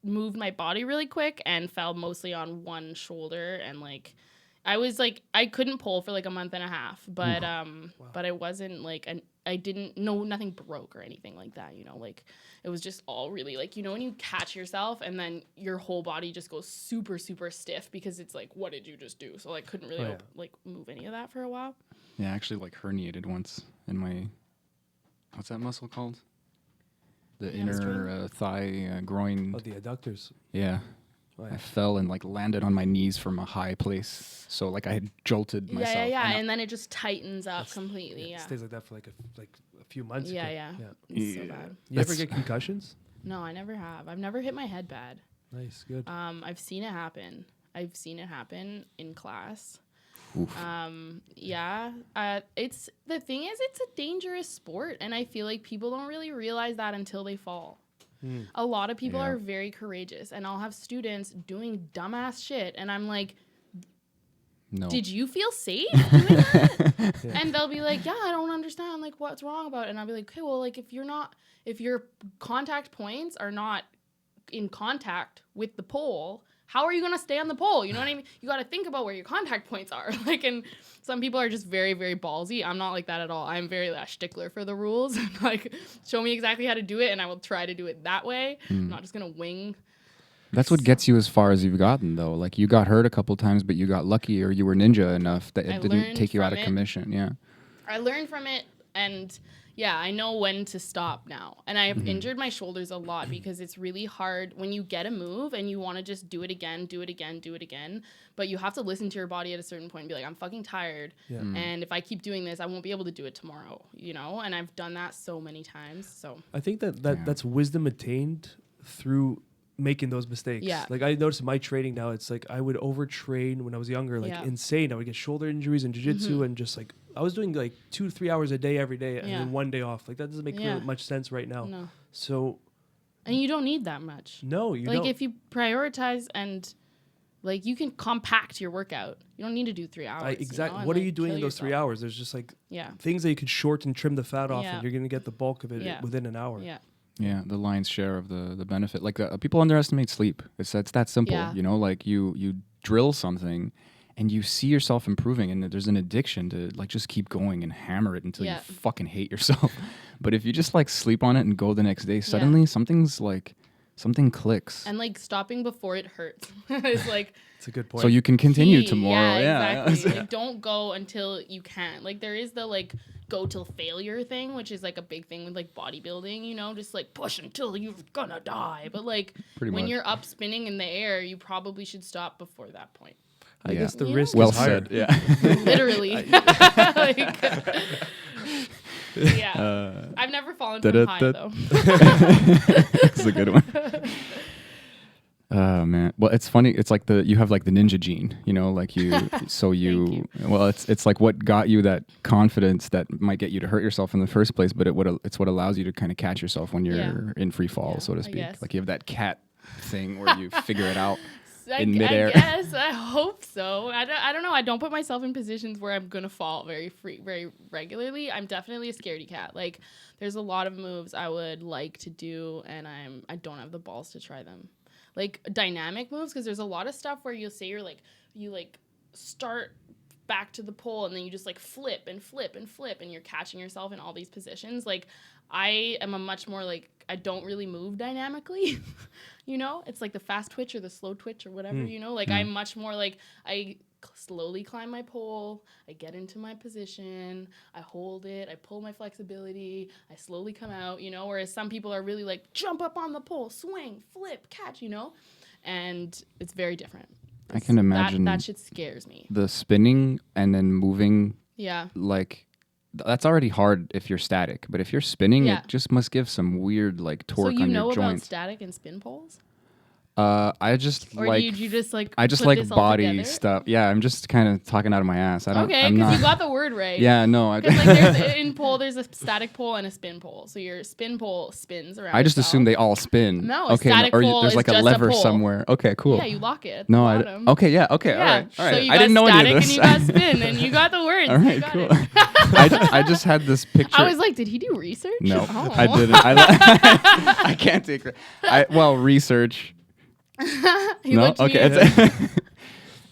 moved my body really quick and fell mostly on one shoulder, and like I was like I couldn't pull for like a month and a half, but but I wasn't like nothing broke or anything like that, like it was just all really like, when you catch yourself and then your whole body just goes super super stiff because it's like, what did you just do? So I couldn't really like move any of that for a while. Yeah, I actually like herniated once in my, what's that muscle called? The inner thigh, groin. Oh, the adductors. Yeah. Oh, yeah. I fell and like landed on my knees from a high place. So like I had jolted myself. Yeah. And And then it just tightens up completely. It Yeah. stays like that for like a few months. Yeah. It's so bad. You ever get concussions? No, I never have. I've never hit my head bad. Nice, good. I've seen it happen. I've seen it happen in class. Oof. It's the thing is, it's a dangerous sport, and I feel like people don't really realize that until they fall. A lot of people are very courageous, and I'll have students doing dumbass shit, and I'm like, No. did you feel safe doing that? And they'll be like, yeah, I don't understand, like, what's wrong about it? And I'll be like, okay, well, like, if your contact points are not in contact with the pole, how are you gonna stay on the pole? You know what I mean? You got to think about where your contact points are. Like, and some people are just very, very ballsy. I'm not like that at all. I'm very a stickler for the rules. Like, show me exactly how to do it, and I will try to do it that way. I'm not just gonna wing. That's what gets you as far as you've gotten, though. Like, you got hurt a couple times, but you got lucky, or you were ninja enough that it didn't take you out of commission. Yeah. I learned from it, and yeah, I know when to stop now. And I have injured my shoulders a lot because it's really hard when you get a move and you want to just do it again, but you have to listen to your body at a certain point and be like, I'm fucking tired. Yeah. And if I keep doing this, I won't be able to do it tomorrow, you know? And I've done that so many times. So I think that's wisdom attained through making those mistakes. Yeah. Like, I noticed in my training now, it's like I would overtrain when I was younger, like insane. I would get shoulder injuries in jiu-jitsu and just like I was doing like 2 to 3 hours a day every day and then 1 day off. Like, that doesn't make really much sense right now. No. So and you don't need that much. No, you like don't. If you prioritize and like you can compact your workout. You don't need to do 3 hours. Exactly. You know? What and, are you like, doing kill in those yourself. 3 hours? There's just like Yeah. things that you could short and trim the fat off, Yeah. and you're gonna get the bulk of it Yeah. within an hour. Yeah. Yeah, the lion's share of the benefit. Like, people underestimate sleep. It's that simple. Yeah. You know, like you drill something and you see yourself improving, and there's an addiction to like just keep going and hammer it until you fucking hate yourself. But if you just like sleep on it and go the next day, suddenly something clicks. And like stopping before it hurts is like It's a good point. So you can continue key. tomorrow. Yeah, exactly. Like, don't go until you can't. Like, there is the like go till failure thing, which is like a big thing with like bodybuilding, you know, just like push until you're gonna die. But like when you're up spinning in the air, you probably should stop before that point. I guess the risk well is higher. said. Yeah. Literally. Like, yeah. I've never fallen from high though. That's a good one. Oh man. Well, it's funny. It's like you have like the ninja gene, you know, like well, it's like what got you that confidence that might get you to hurt yourself in the first place, but it's what allows you to kind of catch yourself when you're in free fall, so to speak. Like, you have that cat thing where you figure it out in midair. I guess. I hope so. I don't know. I don't put myself in positions where I'm gonna fall very regularly. I'm definitely a scaredy cat. Like, there's a lot of moves I would like to do, and I don't have the balls to try them. Like, dynamic moves, because there's a lot of stuff where you'll say you start back to the pole and then you just like flip and flip and flip and you're catching yourself in all these positions. Like, I am a much more like, I don't really move dynamically. You know, it's like the fast twitch or the slow twitch or whatever, you know, like I'm much more like I slowly climb my pole, I get into my position, I hold it, I pull my flexibility, I slowly come out, you know, whereas some people are really like jump up on the pole, swing, flip, catch, you know, and it's very different. I can imagine that shit scares me. The spinning and then moving. Yeah. Like, that's already hard if you're static, but if you're spinning, it just must give some weird like torque on your joints. So you know about static and spin poles? I just or like. Or do you just like? I just like body stuff. Yeah, I'm just kind of talking out of my ass. Okay, because you got the word right. Yeah, no. Because like in pole, there's a static pole and a spin pole. So your spin pole spins around. I just assume they all spin. No, a static pole there's like is a just lever a pole. somewhere. Okay, cool. Yeah, you lock it. At no, the bottom. okay, yeah, okay, yeah. all right. So you I got didn't know static any of this. and you got spin and you got the words. All right, cool. I just had this picture. I was like, did he do research? No, oh. I didn't. I can't take it. Research. No, okay.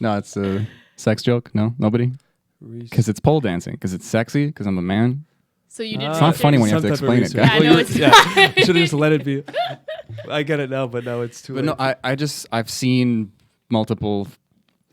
No, it's a sex joke. No, nobody. Because it's pole dancing. Because it's sexy. Because I'm a man. So you did. It's not funny when you have to explain it, guys. Yeah, I know it's you should have just let it be. I get it now, but now it's too late. But no, I've seen multiple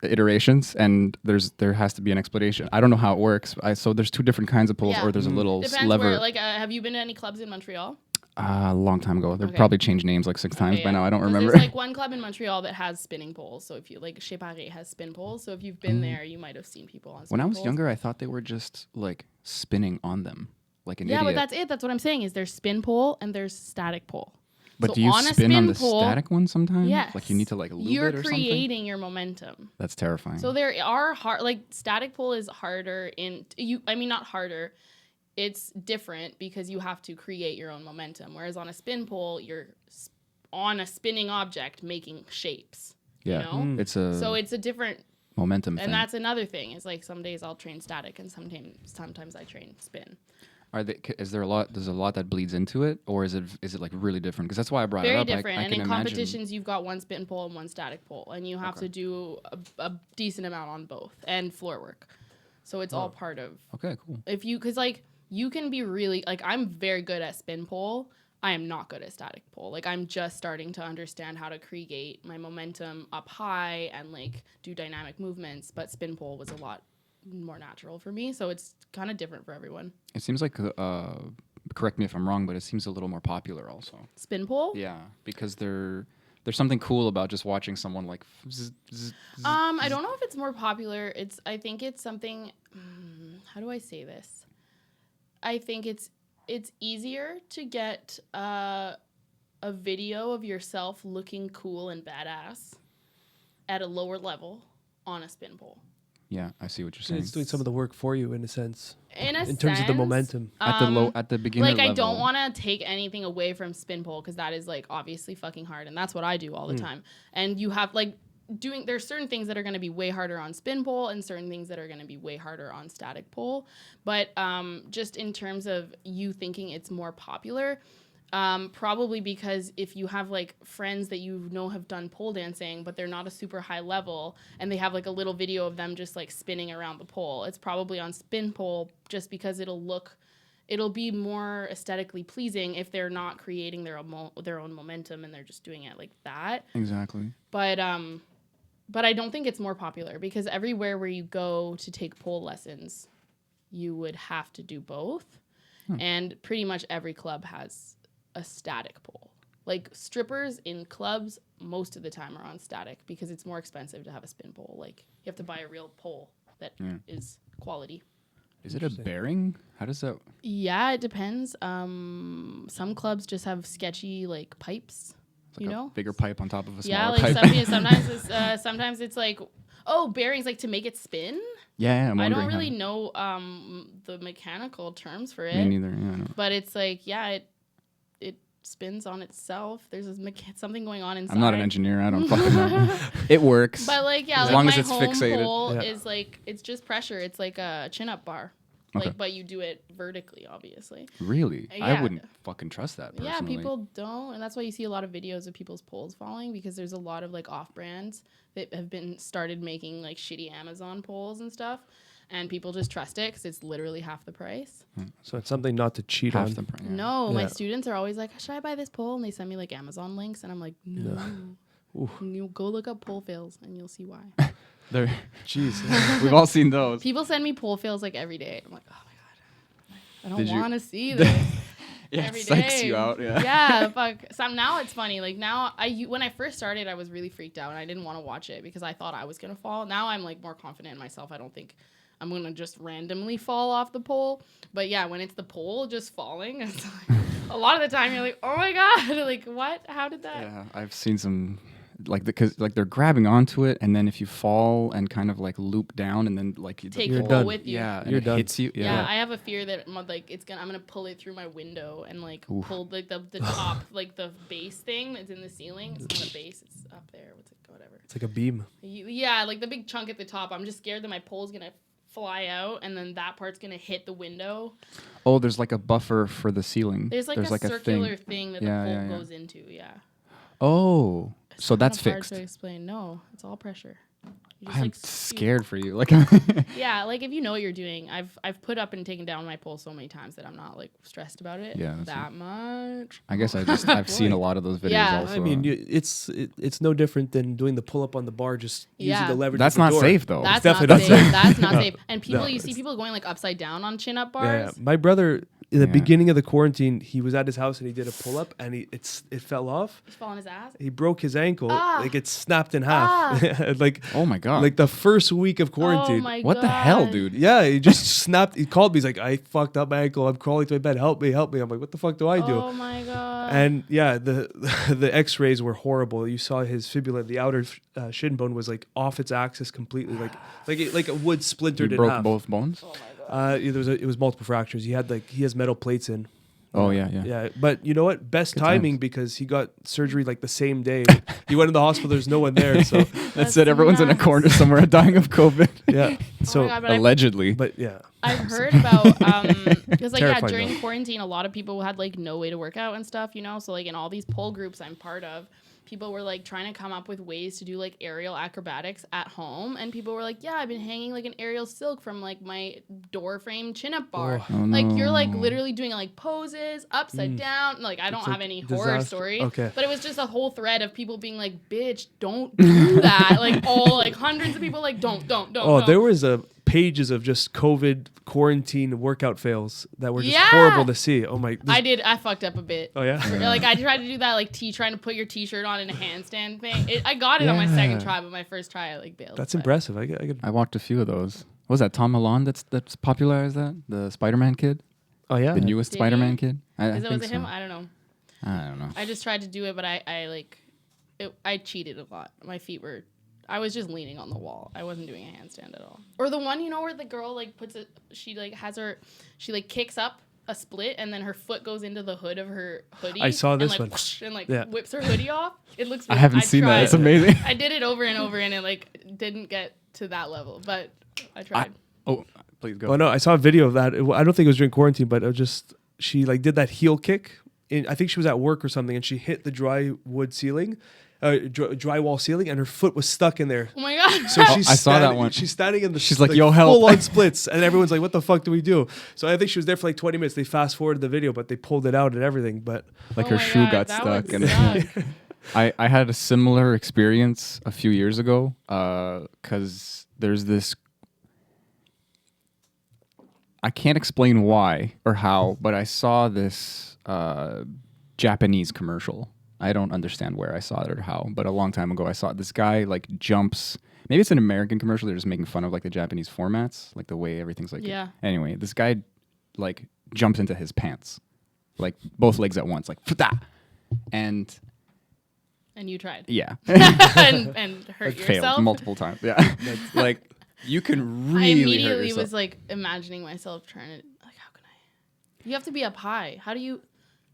iterations, and there has to be an explanation. I don't know how it works. So there's 2 different kinds of poles, or there's a little Depends lever. where, like, have you been to any clubs in Montreal? A long time ago. They've probably changed names like 6 times by now. I don't remember. There's like one club in Montreal that has spinning poles. So if you like, Chez Paris has spin poles. So if you've been there, you might have seen people on spin When I was poles. younger, I thought they were just like spinning on them, like an idiot. Yeah, but that's it. That's what I'm saying is there's spin pole and there's static pole. But so do you on spin on the pole, static one sometimes? Yes. Like you need to like lube You're it or something? You're creating your momentum. That's terrifying. So there are like static pole is harder not harder. It's different because you have to create your own momentum. Whereas on a spin pole, you're on a spinning object making shapes. Yeah. You know? So it's a different momentum and thing. that's another thing. It's like some days I'll train static and sometimes I train spin. Is there a lot? There's a lot that bleeds into it, or is it like really different? Because that's why I brought it Very up. different. I And can in imagine. competitions, you've got one spin pole and one static pole, and you have to do a decent amount on both and floor work. So it's all part of. Okay, cool. Because like you can be really like I'm very good at spin pole. I am not good at static pole. Like I'm just starting to understand how to create my momentum up high and like do dynamic movements. But spin pole was a lot more natural for me, so it's kind of different for everyone. It seems like, correct me if I'm wrong, but it seems a little more popular also. Spin pole? Yeah, because there's something cool about just watching someone like. I don't know if it's more popular. I think it's something. How do I say this? I think it's easier to get a video of yourself looking cool and badass at a lower level on a spin pole. Yeah, I see what you're saying. It's doing some of the work for you in a sense. In terms of the momentum. At the beginner like I level. don't want to take anything away from spin pole because that is like obviously fucking hard, and that's what I do all the time. And you have like there's certain things that are going to be way harder on spin pole and certain things that are going to be way harder on static pole. But just in terms of you thinking it's more popular, probably because if you have like friends that you know have done pole dancing, but they're not a super high level, and they have like a little video of them just like spinning around the pole, it's probably on spin pole just because it'll be more aesthetically pleasing if they're not creating their own momentum and they're just doing it like that. Exactly. But I don't think it's more popular because everywhere where you go to take pole lessons, you would have to do both. And pretty much every club has a static pole. Like strippers in clubs most of the time are on static because it's more expensive to have a spin pole. Like you have to buy a real pole that is quality. Is it a bearing? How does that? Yeah, it depends. Some clubs just have sketchy like pipes. It's like a bigger pipe on top of a smaller like pipe. sometimes it's like bearings like to make it spin. Yeah, I'm I don't wondering really know the mechanical terms for it. Me neither. Yeah, no. But it's like it spins on itself. There's something going on inside. I'm not an engineer. I don't fucking know. It works. But like as like long my as it's home fixated. pole is like it's just pressure. It's like a chin-up bar. Okay. Like, but you do it vertically, obviously. Really? Yeah. I wouldn't fucking trust that personally. Yeah, people don't, and that's why you see a lot of videos of people's poles falling because there's a lot of like off brands that have been started making like shitty Amazon poles and stuff, and people just trust it because it's literally half the price. So it's something not to cheat Half on. the price. Yeah. No, my students are always like, should I buy this pole? And they send me like Amazon links, and I'm like, no. You go look up pole fails, and you'll see why. Jeez. We've all seen those. People send me pole fails like every day. I'm like, oh my god, I Did don't you- want to see this. Yeah, every it psychs day. you out. Yeah. Yeah, fuck. Now it's funny. Like now, when I first started, I was really freaked out and I didn't want to watch it because I thought I was gonna fall. Now I'm like more confident in myself. I don't think I'm gonna just randomly fall off the pole. But yeah, when it's the pole just falling, it's like, a lot of the time you're like, oh my god, like what? How did that? Yeah, I've seen some because they're grabbing onto it, and then if you fall and kind of like loop down, and then like Take the the You're pole done. with you. yeah, and You're it done. hits you. Yeah, Yeah, I have a fear that like I'm gonna pull it through my window and like pull like the top like the base thing that's in the ceiling. It's not a base, it's up there. What's it? Whatever. It's like a beam. Yeah, like the big chunk at the top. I'm just scared that my pole's gonna fly out and then that part's gonna hit the window. Oh, there's like a buffer for the ceiling. There's like a circular thing that the pole goes into. Yeah. Oh, It's so kind of that's hard fixed. to explain. No, it's all pressure. You just, I'm like, scared for you. Like, Yeah, like if you know what you're doing, I've put up and taken down my pole so many times that I'm not like stressed about it. Yeah, that's that much. I guess I've seen a lot of those videos. Yeah. Also. I mean, it's no different than doing the pull up on the bar, just using Yeah. the leverage. that's of the not door. safe though. That's definitely not not safe. safe. That's not safe. And people, No, you see it's- people going like upside down on chin up Yeah, bars. yeah. My brother, in the Yeah. beginning of the quarantine, he was at his house and he did a pull up and it fell off. He's falling his ass. He broke his ankle. Ah. Like it snapped in half. like Oh my god. like the first week of Oh quarantine. my what god. the hell, dude? Yeah, he just snapped. He called me. He's like, I fucked up my ankle. I'm crawling to my bed. Help me, help me. I'm like, what the fuck do I do? Oh my god. And yeah, the X-rays were horrible. You saw his fibula, the outer shin bone was like off its axis completely, like a wood You splintered in broke half. both bones. Oh my god. It was multiple fractures. He has metal plates in. Oh yeah. Yeah, but you know what? Best Good timing times. because he got surgery like the same day. He went in the hospital. There's no one there. So That's it. Everyone's in a nuts. corner somewhere dying of COVID. yeah, So God, but Allegedly. but yeah. I've heard about because like Terrifying, during though. quarantine, a lot of people had like no way to work out and stuff, you know. So like in all these pole groups I'm part of, people were like trying to come up with ways to do like aerial acrobatics at home, and people were like, "Yeah, I've been hanging like an aerial silk from like my door frame chin-up bar." Oh. Like you're like literally doing like poses upside down. Like I don't have like any horror disaster. stories, Okay. but it was just a whole thread of people being like, "Bitch, don't do that!" Like all like hundreds of people like, "Don't." Oh, there was pages of just COVID quarantine workout fails that were just Yeah. horrible to see. Oh my! I fucked up a bit. Oh yeah. Like I tried to do that like trying to put your t-shirt on in a handstand thing. I got it on my second try, but my first try I like bailed. That's but- impressive. I could. I watched a few of those. What was that Tom Holland that's popularized that? The Spider-Man kid? Oh yeah. The newest Did Spider-Man he? kid? I Was think it so. him? I don't know. I don't know. I just tried to do it, but I cheated a lot. I was just leaning on the wall. I wasn't doing a handstand at all. Or the one, you know, where the girl like she kicks up a split and then her foot goes into the hood of her hoodie. I saw this and, like, one. whoosh, and like Yeah. whips her hoodie off. It looks. I weird. haven't seen that. tried. It's amazing. I did it over and over, and it like didn't get to that level, but I tried. Oh, please go. Oh no, I saw a video of that. I don't think it was during quarantine, but it was just she like did that heel kick. I think she was at work or something, and she hit the drywall ceiling, and her foot was stuck in there. Oh my god! So she's I saw that one. She's standing in the. She's like, "Yo, help." Full on splits, and everyone's like, "What the fuck do we do?" So I think she was there for like 20 minutes. They fast forwarded the video, but they pulled it out and everything. But Like Oh her my shoe God, got that stuck. would And suck. I had a similar experience a few years ago because there's this. I can't explain why or how, but I saw this Japanese commercial. I don't understand where I saw it or how, but a long time ago I saw this guy like jumps. Maybe it's an American commercial. They're just making fun of like the Japanese formats, like the way everything's like. Yeah. Anyway, this guy like jumps into his pants, like both legs at once, like "Fta!" And And you tried. yeah, and hurt failed yourself. multiple times. Yeah, like you can I really hurt immediately yourself. was like imagining myself trying to like, how can I? You have to be up high. How do you?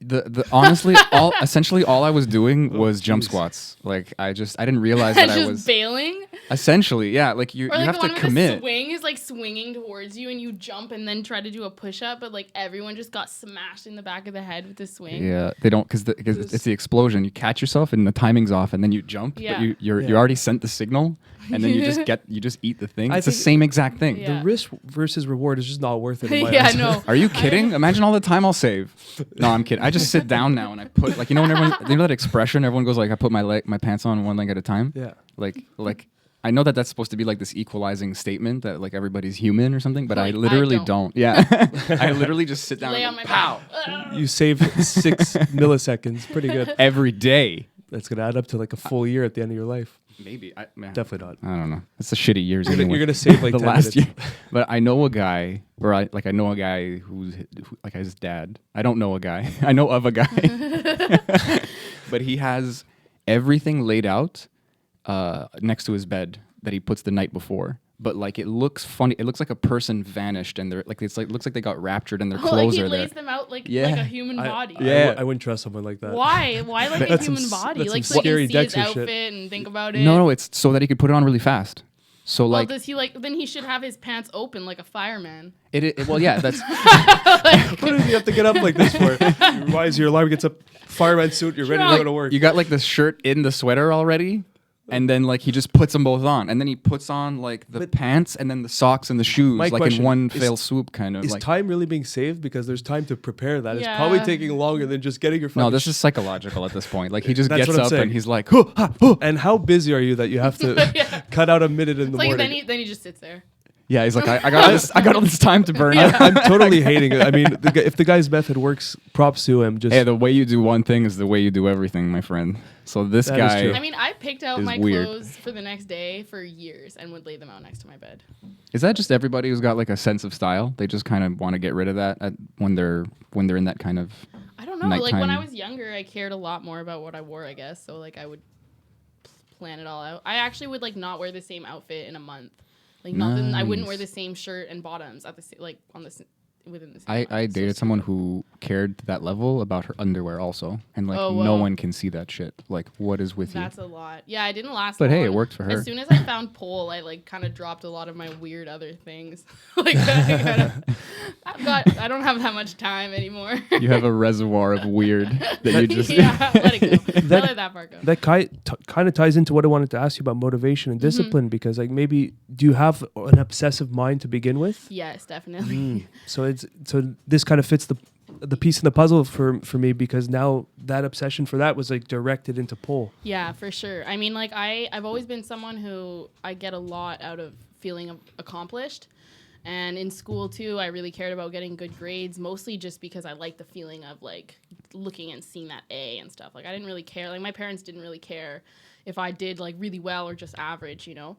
The honestly essentially all I was doing was jump squats. Like I didn't realize that I just was bailing, essentially like you or like have the to one commit. where the swing is like swinging towards you, and you jump and then try to do a push up, but like everyone just got smashed in the back of the head with the swing. Yeah, they don't because it's the explosion. You catch yourself and the timing's off, and then you jump, Yeah. but you already sent the signal, and then you just eat the thing. I It's the think same exact thing. Yeah. the risk versus reward is just not worth it. In my Yeah, eyes. no. Are you kidding? Imagine all the time I'll save. No, I'm kidding. I just sit down now and I put like when everyone you know that expression everyone goes like I put my pants on one leg at a time. Yeah. Like I know that that's supposed to be like this equalizing statement that like everybody's human or something, but I Like, I literally don't. don't. Yeah, I literally just sit down Lay and on go, my pow back. You save 6 milliseconds. Pretty good. every day. That's gonna add up to like a full year at the end of your life. Maybe Definitely not. I don't know. It's a shitty years. You're anyway. gonna save like the 10 last minutes. year. But I know a guy, or I know a guy who like his dad. I don't know a guy. I know of a guy. But he has everything laid out next to his bed that he puts the night before. But like it looks funny. It looks like a person vanished, and they're like looks like they got raptured, and their Like clothes he are there. lays them out like Yeah. a human body. Yeah. I wouldn't trust someone like that. Why? Why like a That's some human s- body? that's Like some so you scary can see his Dexter shit. outfit and think about it. No, it's so that he could put it on really fast. So Well, like does he like? Then he should have his pants open like a fireman. well, yeah, that's What do you have to get up like this for? Why is your alarm gets up? Fireman suit. You're ready to Like, go to work. you got like the shirt in the sweater already, and then like he just puts them both on, and then he puts on like the pants and then the socks and the shoes, My like question in one is- fell swoop kind of. Is Like time really being saved? Because there's time to prepare that. It's Yeah. probably taking longer than just getting your fucking no, this is psychological at this point. Like he just That's gets what I'm up saying. and he's like, And how busy are you that you have to Yeah. cut out a minute in the Like morning? then he just sits there. yeah, he's like, I got all this time to burn. I'm totally hating it. I mean, if the guy's method works, props to him. Just Hey, the way you do one thing is the way you do everything, my friend. So this That is guy, true. I mean, I picked out Is my weird. clothes for the next day for years and would lay them out next to my bed. is that just everybody who's got like a sense of style? They just kind of want to get rid of that when they're in that kind of. I don't know. Like when I Nighttime. was younger, I cared a lot more about what I wore, I guess. So like I would plan it all out. I actually would like not wear the same outfit in a month. Like I wouldn't wear Nice. the same shirt and bottoms at the like on the within the same I month. So dated someone stupid. who cared to that level about her underwear also, and like Oh, no well. one can see that shit. Like, what is with That's you? a lot. Yeah, I didn't last But long. hey, it worked for her. As soon as I found pole, I like kind of dropped a lot of my weird other things. Like I don't have that much time anymore. You have a reservoir of weird that you just yeah, let it go. Let that part go. That kind of ties into what I wanted to ask you about motivation and discipline, because like maybe do you have an obsessive mind to begin with? Yes, definitely. So this kind of fits the piece in the puzzle for me, because now that obsession for that was like directed into pole. Yeah, for sure. I mean, like I've always been someone who I get a lot out of feeling accomplished. And in school too, I really cared about getting good grades, mostly just because I liked the feeling of like looking and seeing that A and stuff. Like I didn't really care. Like my parents didn't really care if I did like really well or just average, you know?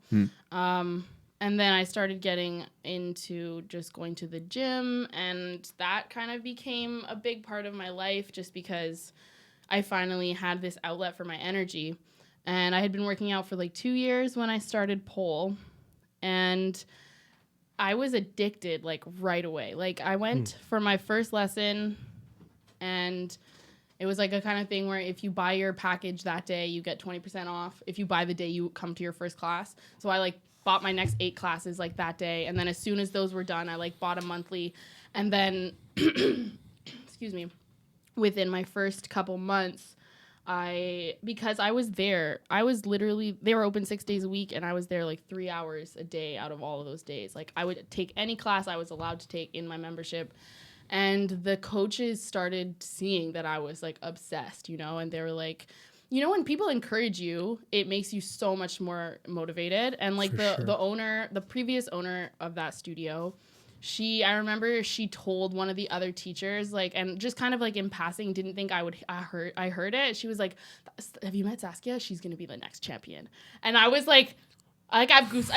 And then I started getting into just going to the gym, and that kind of became a big part of my life just because I finally had this outlet for my energy. And I had been working out for like 2 years when I started pole, and I was addicted like right away. Like I went for my first lesson, and it was like a kind of thing where if you buy your package that day, you get 20% off. If you buy the day you come to your first class. So I like bought my next 8 classes like that day. And then as soon as those were done, I like bought a monthly. And then, excuse me, within my first couple months, because I was there, I was literally, they were open 6 days a week, and I was there like 3 hours a day out of all of those days. Like I would take any class I was allowed to take in my membership. And the coaches started seeing that I was like obsessed, you know, and they were like, you know, when people encourage you, it makes you so much more motivated. And like the previous owner of that studio, I remember she told one of the other teachers, like, and just kind of like in passing, didn't think I heard it. She was like, have you met Saskia? She's going to be the next champion. And I was like, I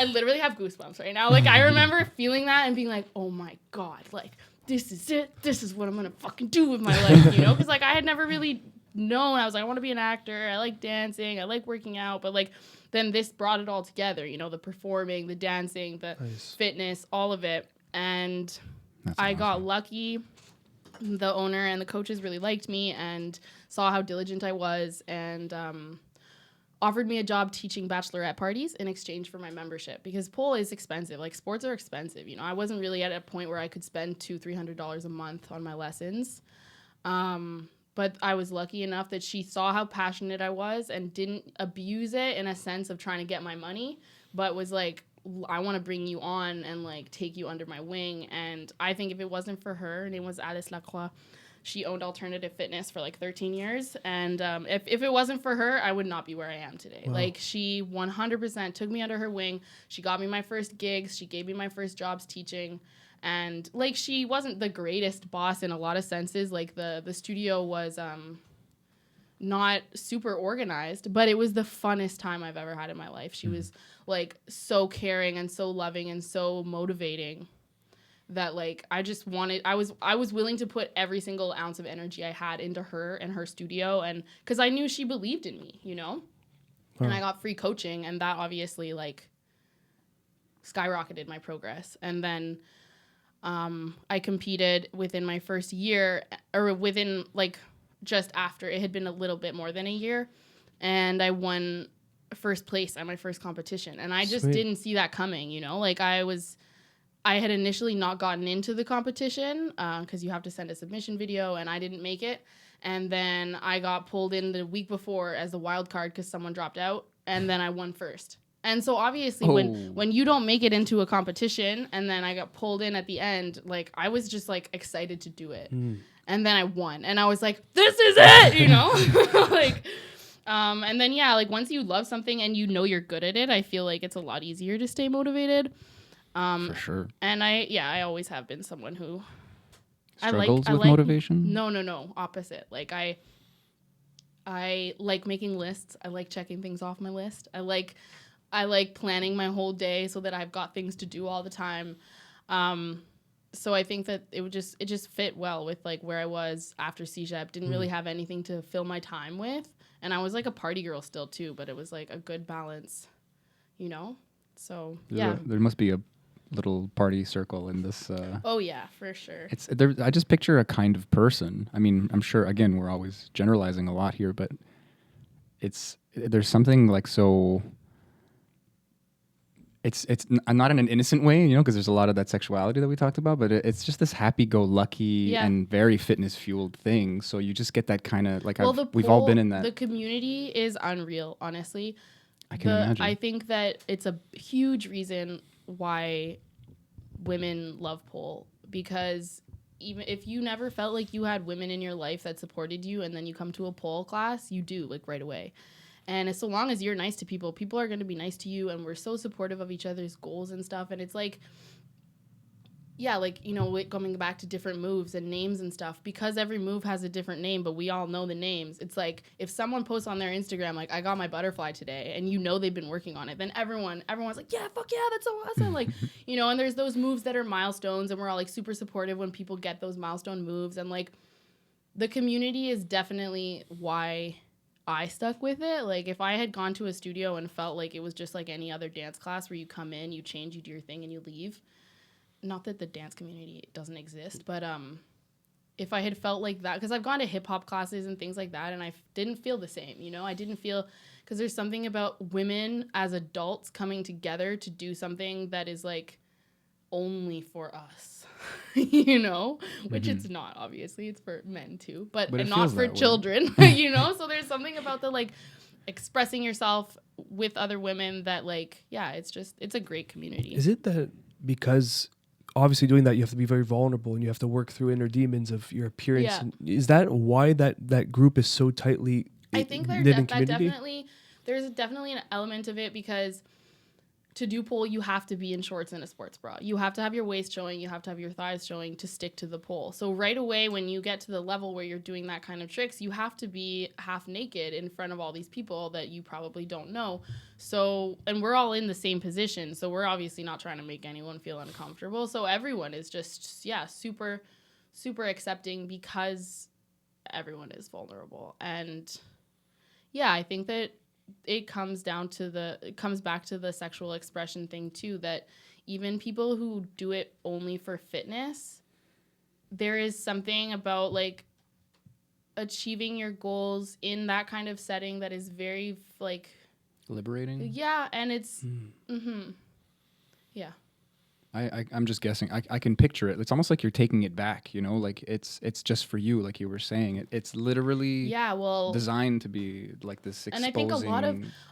literally have goosebumps right now. Like I remember feeling that and being like, oh my God, like this is it. This is what I'm going to fucking do with my life, you know? Cause like I had never really known. I was like, I want to be an actor. I like dancing. I like working out. But like, then this brought it all together, you know, the performing, the dancing, the fitness, all of it. And I got lucky. The owner and the coaches really liked me and saw how diligent I was, and offered me a job teaching bachelorette parties in exchange for my membership, because pole is expensive. Like sports are expensive. You know, I wasn't really at a point where I could spend $200-$300 a month on my lessons. But I was lucky enough that she saw how passionate I was and didn't abuse it in a sense of trying to get my money, but was like, I want to bring you on and like take you under my wing. And I think if it wasn't for her name was Alice Lacroix. She owned Alternative Fitness for like 13 years. And if it wasn't for her, I would not be where I am today. Wow. Like she 100% took me under her wing. She got me my first gigs. She gave me my first jobs teaching. And like she wasn't the greatest boss in a lot of senses. Like the studio was not super organized, but it was the funnest time I've ever had in my life. She was like so caring and so loving and so motivating that like I was willing to put every single ounce of energy I had into her and her studio, and because I knew she believed in me, you know. And I got free coaching, and that obviously like skyrocketed my progress. And then I competed within my first year, or within like just after it had been a little bit more than a year, and I won first place at my first competition. And I just didn't see that coming, you know. Like I had initially not gotten into the competition because you have to send a submission video, and I didn't make it. And then I got pulled in the week before as the wild card because someone dropped out, and then I won first. And so obviously when you don't make it into a competition and then I got pulled in at the end, like I was just like excited to do it. And then I won, and I was like, this is it, you know? Like, and then, yeah, like once you love something and you know you're good at it, I feel like it's a lot easier to stay motivated. For sure. And I always have been someone who struggles with motivation. No, opposite. Like I like making lists. I like checking things off my list. I like planning my whole day so that I've got things to do all the time. So I think that it just fit well with like where I was after CEGEP. Didn't really have anything to fill my time with, and I was like a party girl still too, but it was like a good balance, you know. So yeah, there must be a little party circle in this. Oh yeah, for sure. It's there. I just picture a kind of person. I mean, I'm sure again we're always generalizing a lot here, but there's something like so. Not in an innocent way, because there's a lot of that sexuality that we talked about, but it's just this happy-go-lucky and very fitness-fueled thing. So you just get that kind of like we've all been in that. The community is unreal, honestly. I can imagine. I think that it's a huge reason why women love pole, because even if you never felt like you had women in your life that supported you, and then you come to a pole class, you do, like, right away. And so long as you're nice to people, people are going to be nice to you, and we're so supportive of each other's goals and stuff. And it's like, yeah, like, coming back to different moves and names and stuff, because every move has a different name, but we all know the names. It's like, if someone posts on their Instagram, like, I got my butterfly today, and they've been working on it, then everyone's like, yeah, fuck yeah, that's so awesome. Like, and there's those moves that are milestones, and we're all, like, super supportive when people get those milestone moves. And, like, the community is definitely why I stuck with it. Like, if I had gone to a studio and felt like it was just like any other dance class where you come in, you change, you do your thing, and you leave. Not that the dance community doesn't exist, but if I had felt like that, because I've gone to hip hop classes and things like that, and I didn't feel the same, I didn't feel, because there's something about women as adults coming together to do something that is like only for us, which it's not, obviously, it's for men too, but and not for children, so there's something about the like expressing yourself with other women that like, yeah, it's a great community. Is it that because obviously doing that you have to be very vulnerable and you have to work through inner demons of your appearance? Yeah. And is that why that group is so tightly I think there's definitely an element of it, because to do pole, you have to be in shorts and a sports bra. You have to have your waist showing. You have to have your thighs showing to stick to the pole. So right away, when you get to the level where you're doing that kind of tricks, you have to be half naked in front of all these people that you probably don't know. So, and we're all in the same position. So we're obviously not trying to make anyone feel uncomfortable. So everyone is just, super, super accepting, because everyone is vulnerable. And yeah, I think that it comes back to the sexual expression thing too, that even people who do it only for fitness, there is something about like achieving your goals in that kind of setting that is very like liberating. Yeah. And it's, yeah. I'm just guessing. I can picture it. It's almost like you're taking it back, like it's just for you, like you were saying. It's literally designed to be like this exposing. And I think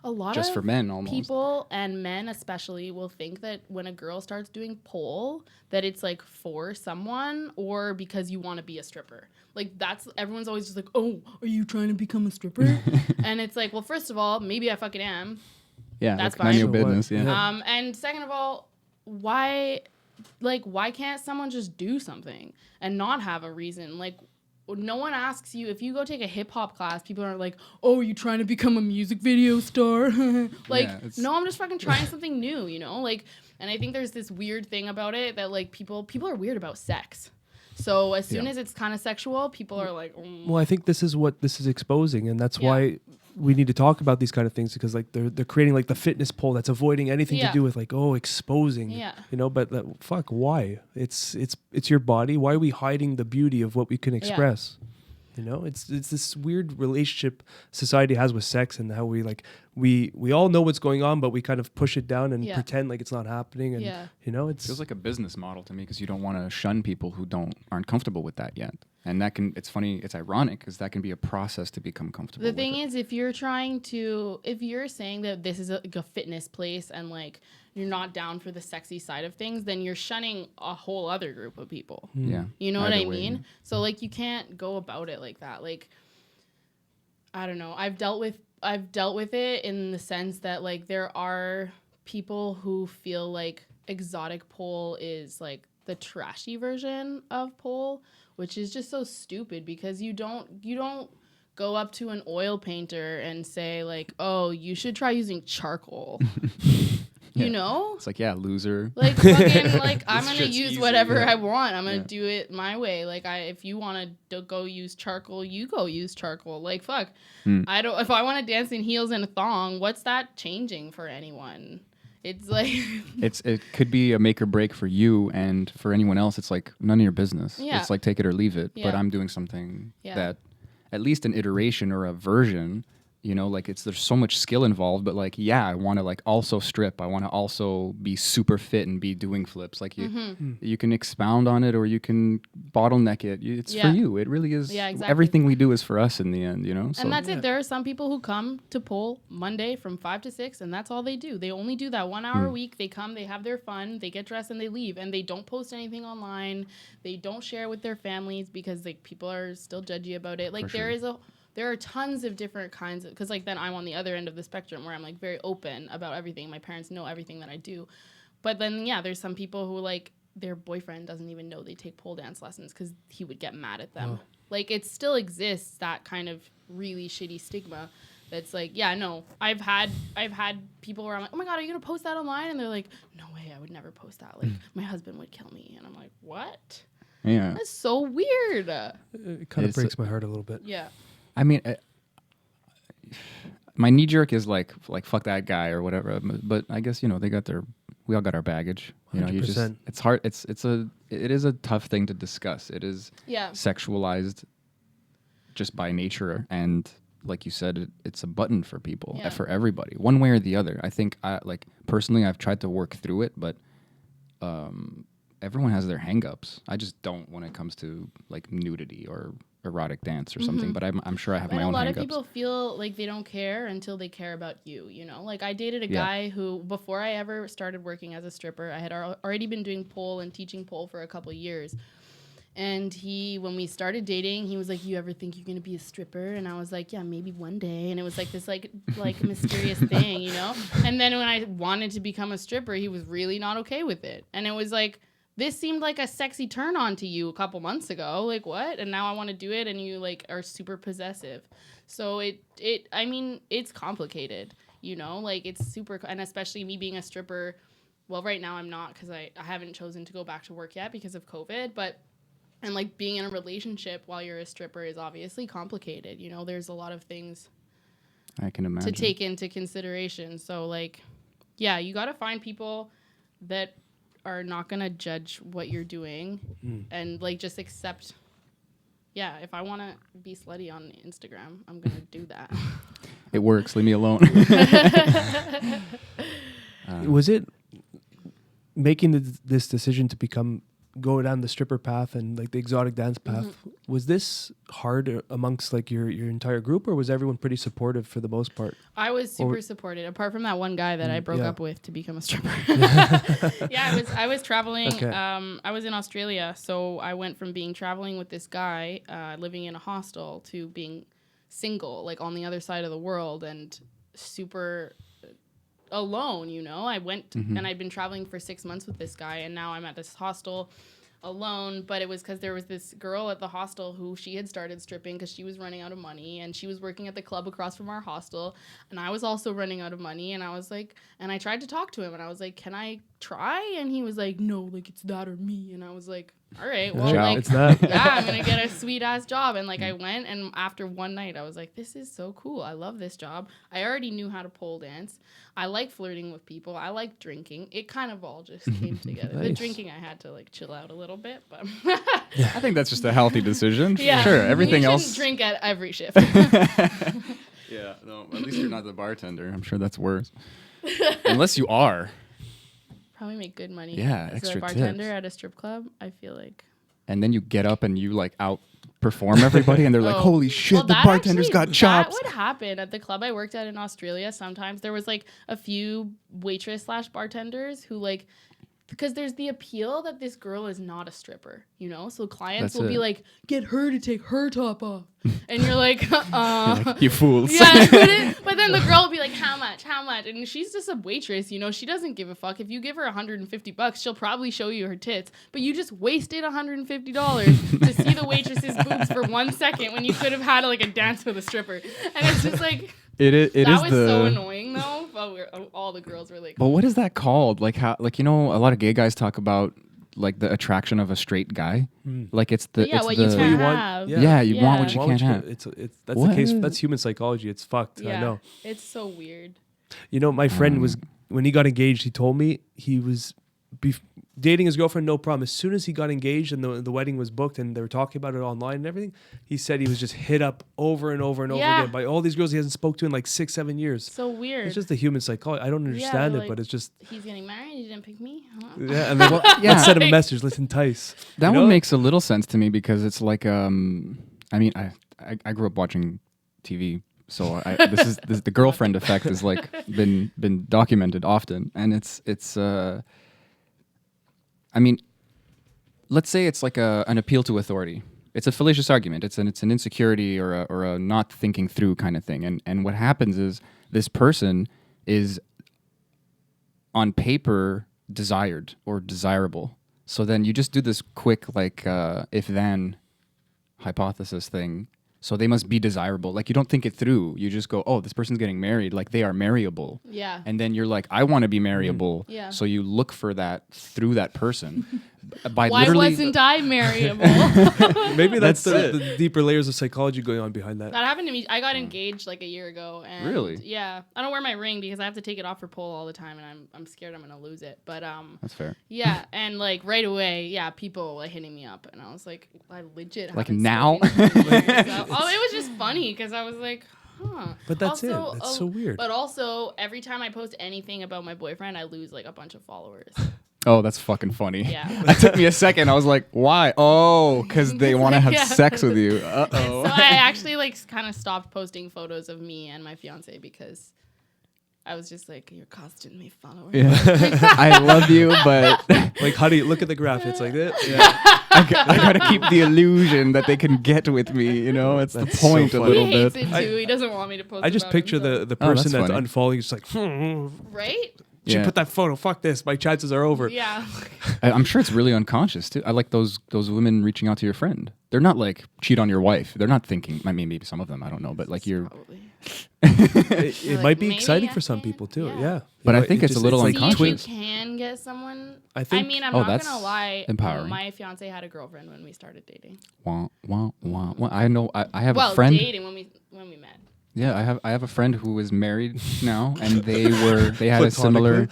a lot just of for men almost. People and men especially will think that when a girl starts doing pole, that it's like for someone or because you want to be a stripper. Like everyone's always just like, oh, are you trying to become a stripper? And it's like, well, first of all, maybe I fucking am. Yeah, that's fine. None of your business. Yeah. And second of all, why can't someone just do something and not have a reason? Like, no one asks you, if you go take a hip hop class, people are like, oh, are you trying to become a music video star? Like, no, I'm just fucking trying something new, like, and I think there's this weird thing about it that like people are weird about sex. So as soon as it's kind of sexual, people are like, Well, I think this is what this is exposing, and that's why we need to talk about these kind of things, because like they're creating like the fitness pole that's avoiding anything to do with like exposing, but fuck, why? It's your body. Why are we hiding the beauty of what we can express? It's this weird relationship society has with sex, and how we like we all know what's going on, but we kind of push it down and pretend like it's not happening. And it feels like a business model to me, because you don't want to shun people who aren't comfortable with that yet. And it's funny, it's ironic, because that can be a process to become comfortable with. The thing is, if you're saying that this is like a fitness place and like you're not down for the sexy side of things, then you're shunning a whole other group of people. Yeah. You know what I mean? So like you can't go about it like that. Like, I don't know. I've dealt with it in the sense that like there are people who feel like exotic pole is like the trashy version of pole, which is just so stupid, because you don't go up to an oil painter and say like, oh, you should try using charcoal. It's like, yeah, loser. Like fucking like I'm gonna use easy, whatever I want. I'm gonna do it my way. Like if you want to go use charcoal, you go use charcoal. Like fuck, if I want to dance in heels and a thong, what's that changing for anyone? It's like it could be a make or break for you, and for anyone else, it's like none of your business. Yeah. It's like take it or leave it. But Yeah. I'm doing something Yeah. that, at least an iteration or a version, you know, like there's so much skill involved. But like, yeah, I want to like also strip. I want to also be super fit and be doing flips. Like you can expound on it or you can bottleneck it. It's for Yeah. you. It really is. Yeah, exactly. Everything we do is for us in the end. You know. So and that's it. There are some people who come to pole Monday from 5 to 6, and that's all they do. They only do that 1 hour a week. They come, they have their fun, they get dressed, and they leave. And they don't post anything online. They don't share with their families because like people are still judgy about it. Like there are tons of different kinds of, because like then I'm on the other end of the spectrum where I'm like very open about everything. My parents know everything that I do. But then, yeah, there's some people who like their boyfriend doesn't even know they take pole dance lessons because he would get mad at them. Like it still exists, that kind of really shitty stigma that's like, yeah, no, I've had people where I'm like, oh my God, are you going to post that online? And they're like, no way, I would never post that. Like my husband would kill me. And I'm like, what? yeah. That's so weird. It kind of breaks my heart a little bit. Yeah. I mean, my knee jerk is like fuck that guy or whatever. But I guess, you know, we all got our baggage. You know, 100%. it's hard. It is a tough thing to discuss. It is Yeah. sexualized just by nature. And like you said, it's a button for people, Yeah. for everybody, one way or the other. I think personally, I've tried to work through it, but everyone has their hangups. I just don't when it comes to like nudity or erotic dance or something, but I'm sure I have my own a lot hangups. of people feel like they don't care until they care about you, you know? Like I dated a guy who, before I ever started working as a stripper, I had already been doing pole and teaching pole for a couple years. And when we started dating, he was like, you ever think you're going to be a stripper? And I was like, yeah, maybe one day. And it was like this like mysterious thing, you know? And then when I wanted to become a stripper, he was really not okay with it. And it was like, this seemed like a sexy turn on to you a couple months ago. Like, what? And now I want to do it, and you, like, are super possessive. So I mean, it's complicated, you know? Like, it's super... And especially me being a stripper... Well, right now I'm not, because I haven't chosen to go back to work yet because of COVID, but... And, like, being in a relationship while you're a stripper is obviously complicated, you know? There's a lot of things... I can imagine. To take into consideration. So, like, yeah, you got to find people that... are not gonna judge what you're doing and like just accept. Yeah, if I want to be slutty on Instagram, I'm gonna do that. It works. Leave me alone. Was it making this decision to go down the stripper path and like the exotic dance path? Was this hard amongst like your entire group, or was everyone pretty supportive for the most part? I was super supported, apart from that one guy that I broke up with to become a stripper. Yeah, I was traveling. Okay. I was in Australia, so I went from traveling with this guy, living in a hostel, to being single, like on the other side of the world, and super alone, you know. I went and I'd been traveling for 6 months with this guy, and now I'm at this hostel alone. But it was because there was this girl at the hostel who she had started stripping because she was running out of money, and she was working at the club across from our hostel, and I was also running out of money. And I was like, and I tried to talk to him, and I was like, can I try? And he was like, no, like it's that or me. And I was like, all right, well, like, it's that. yeah, I'm gonna get a sweet ass job. And like I went, and after one night I was like, this is so cool. I love this job. I already knew how to pole dance. I like flirting with people. I like drinking. It kind of all just came together. The Nice. drinking, I had to like chill out a little bit, but I think that's just a healthy decision. yeah, Sure. Everything you else. shouldn't drink at every shift. Yeah. No. At least you're not the bartender. I'm sure that's worse. Unless you are. Probably make good money. Yeah, as extra a bartender tips. at a strip club. I feel like. And then you get up and you like outperform everybody, and they're like, "Holy shit, Well, the that bartender's actually- got chops!" That would happen at the club I worked at in Australia. Sometimes there was like a few waitress/bartenders who like, because there's the appeal that this girl is not a stripper, you know? So clients That's will be it. like, get her to take her top off. And you're like, You're like, you fools. yeah, but then the girl will be like, how much? And she's just a waitress, you know? She doesn't give a fuck. If you give her $150, she'll probably show you her tits. But you just wasted $150 to see the waitress's boobs for 1 second when you could have had like a dance with a stripper. And it's just like... It is that was the. so annoying though. But all the girls were like, But what is that called? Like how? Like, you know, a lot of gay guys talk about like the attraction of a straight guy. Like it's the. yeah, it's what the, you What can't you want- have. Yeah, you want what you Why can't would have. It's that's the case. What? That's human psychology. It's fucked. Yeah, I know. it's so weird. You know, my friend was when he got engaged, he told me he was dating his girlfriend, no problem. As soon as he got engaged and the wedding was booked and they were talking about it online and everything, he said he was just hit up over and over and over again by all these girls he hasn't spoke to in like 6-7 years. So weird. It's just the human psychology. I don't understand it, but it's just... He's getting married, he didn't pick me? Huh? Yeah, and then let's send him a message. Let's entice. That one makes a little sense to me because it's like, I mean, I grew up watching TV, so this the girlfriend effect has like been documented often, and it's I mean, let's say it's like an appeal to authority. It's a fallacious argument. It's an insecurity or a not thinking through kind of thing. And what happens is this person is on paper desired or desirable. So then you just do this quick like if-then hypothesis thing. So they must be desirable. Like you don't think it through. You just go, oh, this person's getting married. Like they are marryable. Yeah. And then you're like, I want to be marryable. Yeah. So you look for that through that person. Why wasn't I marryable? Maybe that's the deeper layers of psychology going on behind that. That happened to me. I got engaged like a year ago. And Really? Yeah. I don't wear my ring because I have to take it off for pole all the time, and I'm scared I'm gonna lose it. But That's fair. yeah, and like right away, people were like, hitting me up, and I was like, I legit Like haven't now? spoken to you. Oh, it was just funny because I was like, huh. But that's Also, it. That's so weird. But also, every time I post anything about my boyfriend, I lose like a bunch of followers. Oh, that's fucking funny. Yeah. It took me a second. I was like, why? Oh, because they want to have Yeah. sex with you. So Uh-oh. I actually like kind of stopped posting photos of me and my fiance because I was just like, you're costing me followers. Yeah. I love you, but Like, honey, look at the graph. It's like that. I gotta keep the illusion that they can get with me. You know, it's That's the point so a funny. He little hates bit. it too. He doesn't want me to post. I just about picture himself. the Oh, person that's that's funny. unfollowing, just like, right. should put that photo. Fuck this. My chances are over. Yeah. I'm sure it's really unconscious too. I like those women reaching out to your friend. They're not like cheat on your wife. They're not thinking. I mean, maybe some of them. I don't know, but like you're. Probably. It Like, might be maybe exciting I for some can. people too. Yeah. Yeah. But You I know, think it it's a just- little like See if you twins. can get someone. I think- I mean, I'm Oh, not that's gonna lie. empowering. My fiance had a girlfriend when we started dating. Wah, wah, wah, wah. I know. I have Well, a friend. dating when we met. Yeah, I have a friend who is married now, and they had a similar.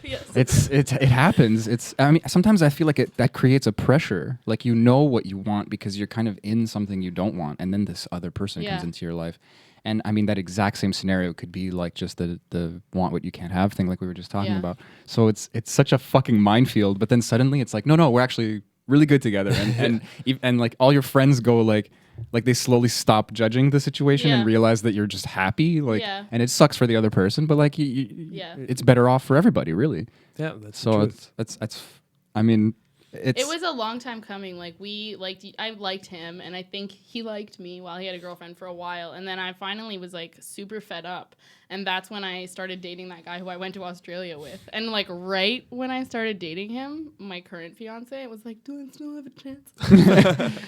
Yes. It happens. I mean, sometimes I feel like that creates a pressure. Like you know what you want because you're kind of in something you don't want, and then this other person comes Yeah. into your life. And I mean, that exact same scenario could be like just the want what you can't have thing, like we were just talking Yeah. about. So it's such a fucking minefield. But then suddenly it's like, no, we're actually really good together, and like all your friends go like they slowly stop judging the situation and Yeah. realize that you're just happy, like, Yeah. and it sucks for the other person, but like, Yeah. it's better off for everybody, really. Yeah, that's So the truth. that's I mean, it's It was a long time coming. Like I liked him, and I think he liked me while he had a girlfriend for a while. And then I finally was like super fed up, and that's when I started dating that guy who I went to Australia with. And like right when I started dating him, my current fiance was like, "Do I still have a chance?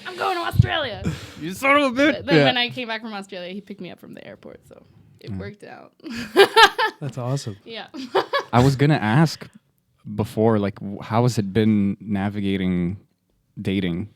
I'm going to Australia." you son of a bitch. But then when I came back from Australia, he picked me up from the airport, so it worked out. That's awesome. Yeah. I was gonna ask before, like, how has it been navigating dating,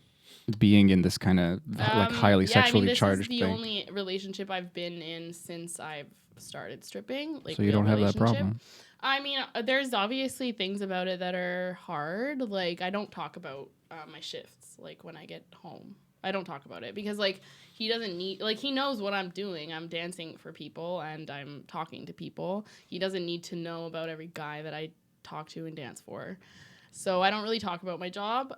being in this kind of like highly sexually charged this is the thing? only relationship I've been in since I've started stripping. Like, So you real don't have that relationship. problem. I mean, there's obviously things about it that are hard. Like, I don't talk about my shifts. Like, when I get home, I don't talk about it because like he doesn't need, like, he knows what I'm doing. I'm dancing for people and I'm talking to people. He doesn't need to know about every guy that I talk to and dance for. So I don't really talk about my job.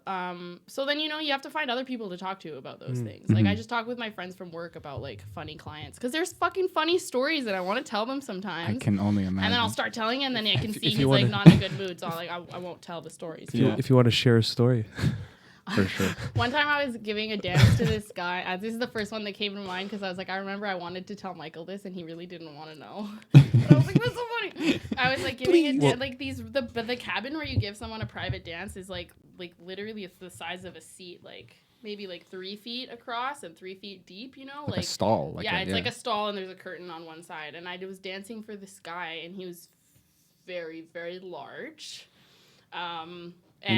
So then, you know, you have to find other people to talk to about those things. Like, I just talk with my friends from work about, like, funny clients. Because there's fucking funny stories, and I want to tell them sometimes. I can only imagine. And then I'll start telling him, and then I can see if he's, you like, wanna- not in a good mood. So I won't tell the stories. If you want to share a story. for sure. One time I was giving a dance to this guy. This is the first one that came to mind because I was like, I remember I wanted to tell Michael this, and he really didn't want to know. But I was like, that's so funny. I was like giving a dance, like the cabin where you give someone a private dance is like literally it's the size of a seat, like maybe like 3 feet across and 3 feet deep. You know, Like a stall. it's like a stall, and there's a curtain on one side. And I was dancing for this guy, and he was very, very large. And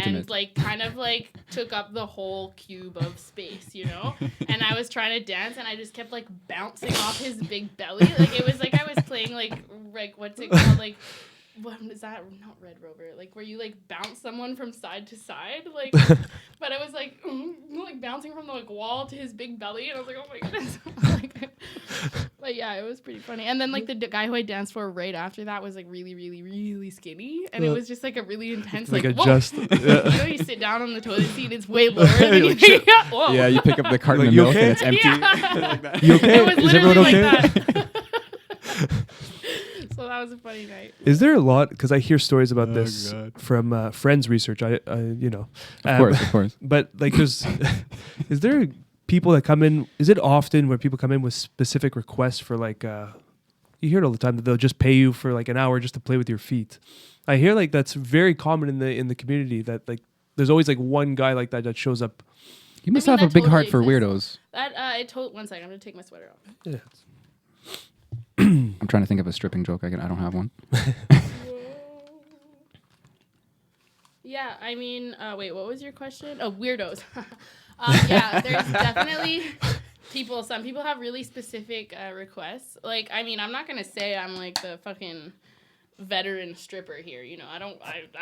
Intimate. like kind of like took up the whole cube of space, you know? And I was trying to dance, and I just kept like bouncing off his big belly. Like it was like I was playing like what's it called? Like what is that? Not Red Rover, like where you like bounce someone from side to side, like. But it was like bouncing from the like wall to his big belly, and I was like, oh my goodness. Like, but yeah, it was pretty funny. And then like the guy who I danced for right after that was like really, really, really skinny, and it was just like a really intense like like adjust. you know, you sit down on the toilet seat, it's way lower than you pick it up. Whoa. Yeah, you pick up the carton Like, of you milk okay? and it's empty. Yeah. Like that. You okay? It was Is literally everyone like okay? that. So that was a funny night. Is there a lot? Because I hear stories about Oh, this God. from friends' research. I you know, Of course. But like, there's, is there people that come in? Is it often where people come in with specific requests for like? You hear it all the time that they'll just pay you for like an hour just to play with your feet. I hear like that's very common in the community. That like there's always like one guy like that shows up. You must I mean, have a that big heart totally for exists. weirdos. That one second, I'm gonna take my sweater off. Yeah. I'm trying to think of a stripping joke. I don't have one. Yeah, I mean, wait, what was your question? Oh, weirdos. Yeah, there's definitely people. Some people have really specific requests. Like, I mean, I'm not gonna say I'm like the fucking veteran stripper here. You know, I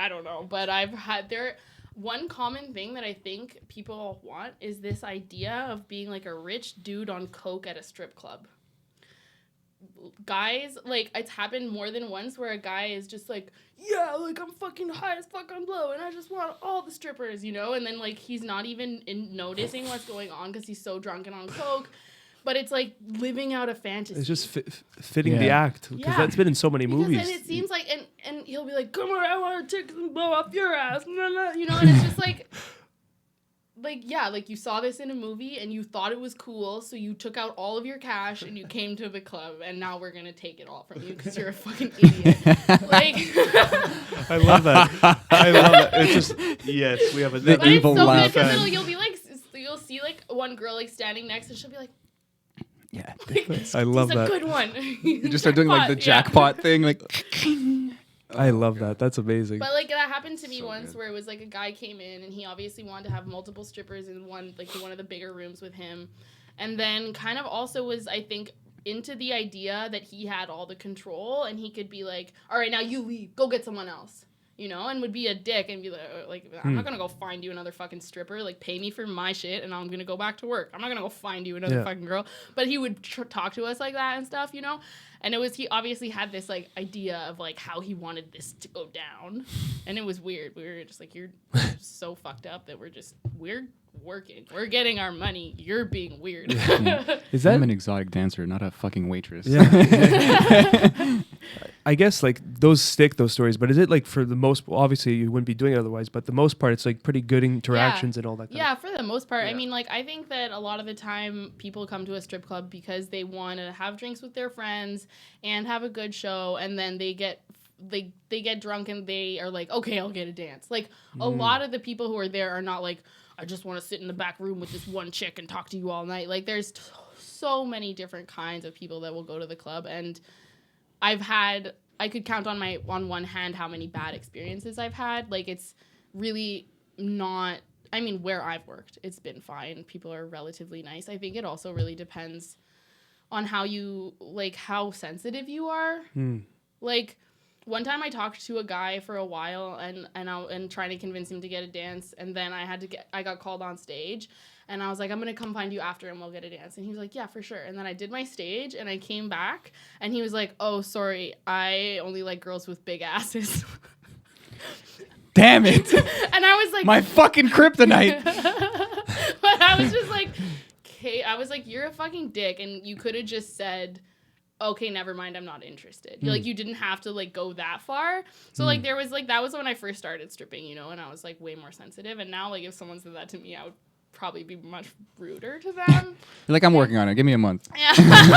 don't know, but I've had one common thing that I think people want is this idea of being like a rich dude on coke at a strip club. Guys, like, it's happened more than once where a guy is just like, yeah, like, I'm fucking high as fuck on blow and I just want all the strippers, you know? And then, like, he's not even noticing what's going on because he's so drunk and on coke. But it's, like, living out a fantasy. It's just fitting the act. Because Yeah. that's been in so many movies. And it seems like, and he'll be like, come on, I want to take some blow off your ass. You know, and it's just like, yeah, like you saw this in a movie and you thought it was cool, so you took out all of your cash and you came to the club, and now we're gonna take it all from you because you're a fucking idiot. Like, I love that. I love it. It's just, yes, we have a The but evil it's so laugh. good because you'll be like, you'll see like one girl like standing next, and she'll be like, Yeah. I love "It's a that. good one." You just start doing like the jackpot thing, like. I love that. That's amazing. But like that happened to me So once good. where it was like a guy came in and he obviously wanted to have multiple strippers in one of the bigger rooms with him, and then kind of also was, I think, into the idea that he had all the control and he could be like, all right, now you leave, go get someone else, you know, and would be a dick and be like I'm not gonna go find you another fucking stripper, like pay me for my shit and I'm gonna go back to work. I'm not gonna go find you another fucking girl. But he would talk to us like that and stuff, you know. And he obviously had this like idea of like how he wanted this to go down, and it was weird. We were just like, you're so fucked up that we're working, we're getting our money, you're being weird. Is that I'm an exotic dancer, not a fucking waitress. Yeah. I guess like those stories, but is it like for the most, obviously you wouldn't be doing it otherwise, but the most part it's like pretty good interactions and all that kind Yeah, for the most part. Yeah. I mean, like, I think that a lot of the time people come to a strip club because they want to have drinks with their friends and have a good show, and then they get drunk and they are like, okay, I'll get a dance. Like, a lot of the people who are there are not like, I just want to sit in the back room with this one chick and talk to you all night. Like, there's so many different kinds of people that will go to the club, and I could count on one hand how many bad experiences I've had. Like, it's really not, I mean, where I've worked, it's been fine. People are relatively nice. I think it also really depends on how sensitive you are. Like, one time I talked to a guy for a while and trying to convince him to get a dance, and then I got called on stage, and I was like, I'm gonna come find you after and we'll get a dance. And he was like, yeah, for sure. And then I did my stage and I came back and he was like, oh, sorry, I only like girls with big asses. Damn it! And I was like, My fucking kryptonite. but I was just like, okay, I was like, you're a fucking dick, and you could have just said, okay, never mind, I'm not interested. Like, you didn't have to like go that far. So like there was like, that was when I first started stripping, you know, and I was like way more sensitive. And now like if someone said that to me, I would probably be much ruder to them. You're like, I'm working on it. Give me a month. Yeah.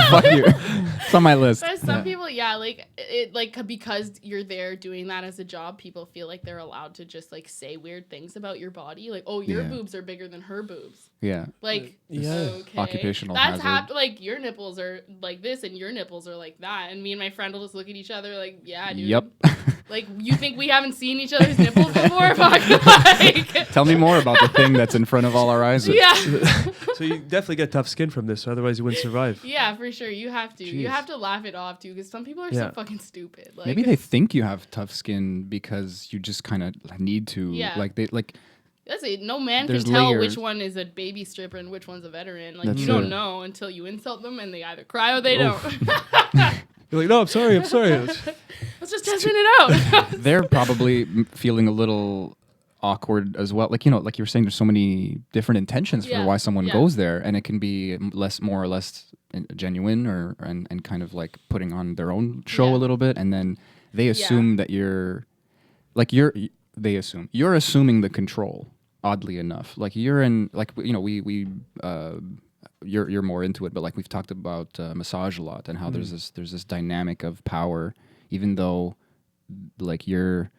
Fuck you. It's on my list. But some people, yeah, like it, like because you're there doing that as a job, people feel like they're allowed to just like say weird things about your body, like, oh, your Yeah. boobs are bigger than her boobs. Yeah. Like, Yeah. okay, Occupational that's hazard. like your nipples are like this and your nipples are like that, and me and my friend will just look at each other like, yeah, dude. Yep. Like, you think we haven't seen each other's nipples before? Fuck, like, Tell me more about the thing that's in front of all our eyes. yeah. So you definitely get tough skin from this, otherwise you wouldn't survive. Yeah, for sure. You have to. You Jeez. have to laugh it off too, because some people are Yeah. so fucking stupid. Like, Maybe they think you have tough skin because you just kind of need to. Yeah. That's it. No man There's can tell layers. which one is a baby stripper and which one's a veteran. Like, That's you true. don't know until you insult them, and they either cry or they don't. You're like, no, I'm sorry. I was just testing it out. They're probably feeling a little awkward as well. Like, like you were saying, there's so many different intentions for Yeah, why someone yeah. goes there, and it can be more or less genuine and kind of like putting on their own show Yeah. a little bit, and then they assume that you're assuming the control. Oddly enough, like you're in, like, you're more into it, but like we've talked about massage a lot and how there's this dynamic of power, even though like you're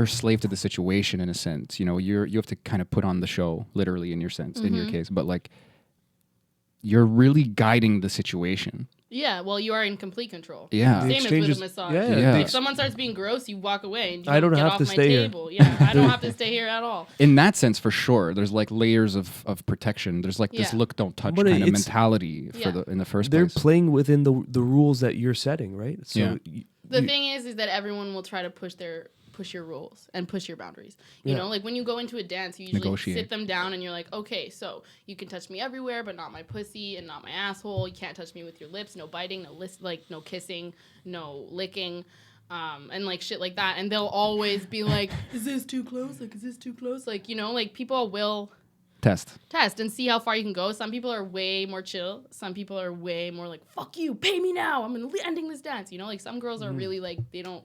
slave to the situation in a sense. You have to kind of put on the show, literally in your sense, in your case, but like you're really guiding the situation. Yeah, well, you are in complete control. Yeah. The Same as with exchange a is- massage. yeah, If someone starts being gross, you walk away and you I don't get have off to my stay here. table. Yeah, I don't have to stay here at all. In that sense, for sure, there's like layers of protection. There's like this Yeah. look, don't touch But kind of it's- mentality Yeah. in the first They're place. playing within the rules that you're setting, right? So Yeah. The thing is that everyone will try to push your rules and push your boundaries. You Yeah. know, like when you go into a dance, you usually Negotiate. sit them down and you're like, okay, so you can touch me everywhere, but not my pussy and not my asshole. You can't touch me with your lips. No biting, no kissing, no licking, and like shit like that. And they'll always be like, is this too close? Like, is this too close? Like, like people will Test. and see how far you can go. Some people are way more chill. Some people are way more like, fuck you, pay me now. I'm ending this dance. Like some girls are really like, they don't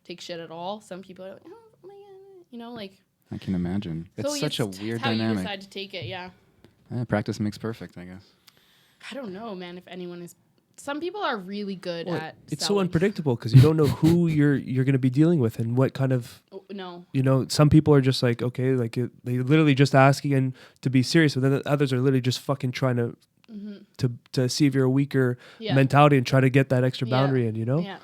take shit at all. Some people are like, oh my god, like. I can imagine. It's So such a it's weird how you dynamic. decide to take it, yeah. Practice makes perfect, I guess. I don't know, man. If anyone is, some people are really good Well, at. it's so selling. unpredictable because you don't know who you're going to be dealing with and what kind of. Oh, no. Some people are just like, okay, like they literally just asking and to be serious, but then others are literally just fucking trying to to see if you're a weaker Yeah. mentality and try to get that extra Yeah. boundary in. Yeah.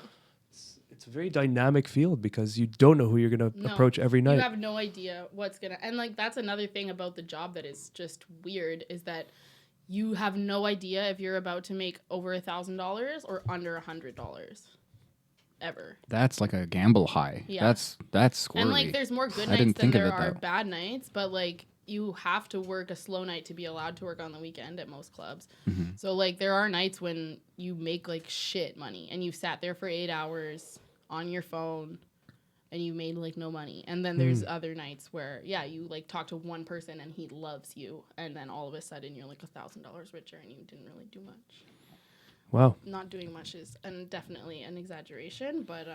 It's a very dynamic field because you don't know who you're going to No. approach every night. You have no idea what's gonna, and like that's another thing about the job that is just weird is that you have no idea if you're about to make over $1,000 or under $100 ever. That's like a gamble high. Yeah. That's squirrely. And like there's more good I didn't nights than think of there it are that way. bad nights, but like you have to work a slow night to be allowed to work on the weekend at most clubs. Mm-hmm. So like there are nights when you make like shit money and you've sat there for 8 hours on your phone and you made like no money. And then there's other nights where you like talk to one person and he loves you and then all of a sudden you're like $1,000 richer and you didn't really do much. Wow. Not doing much is definitely an exaggeration, but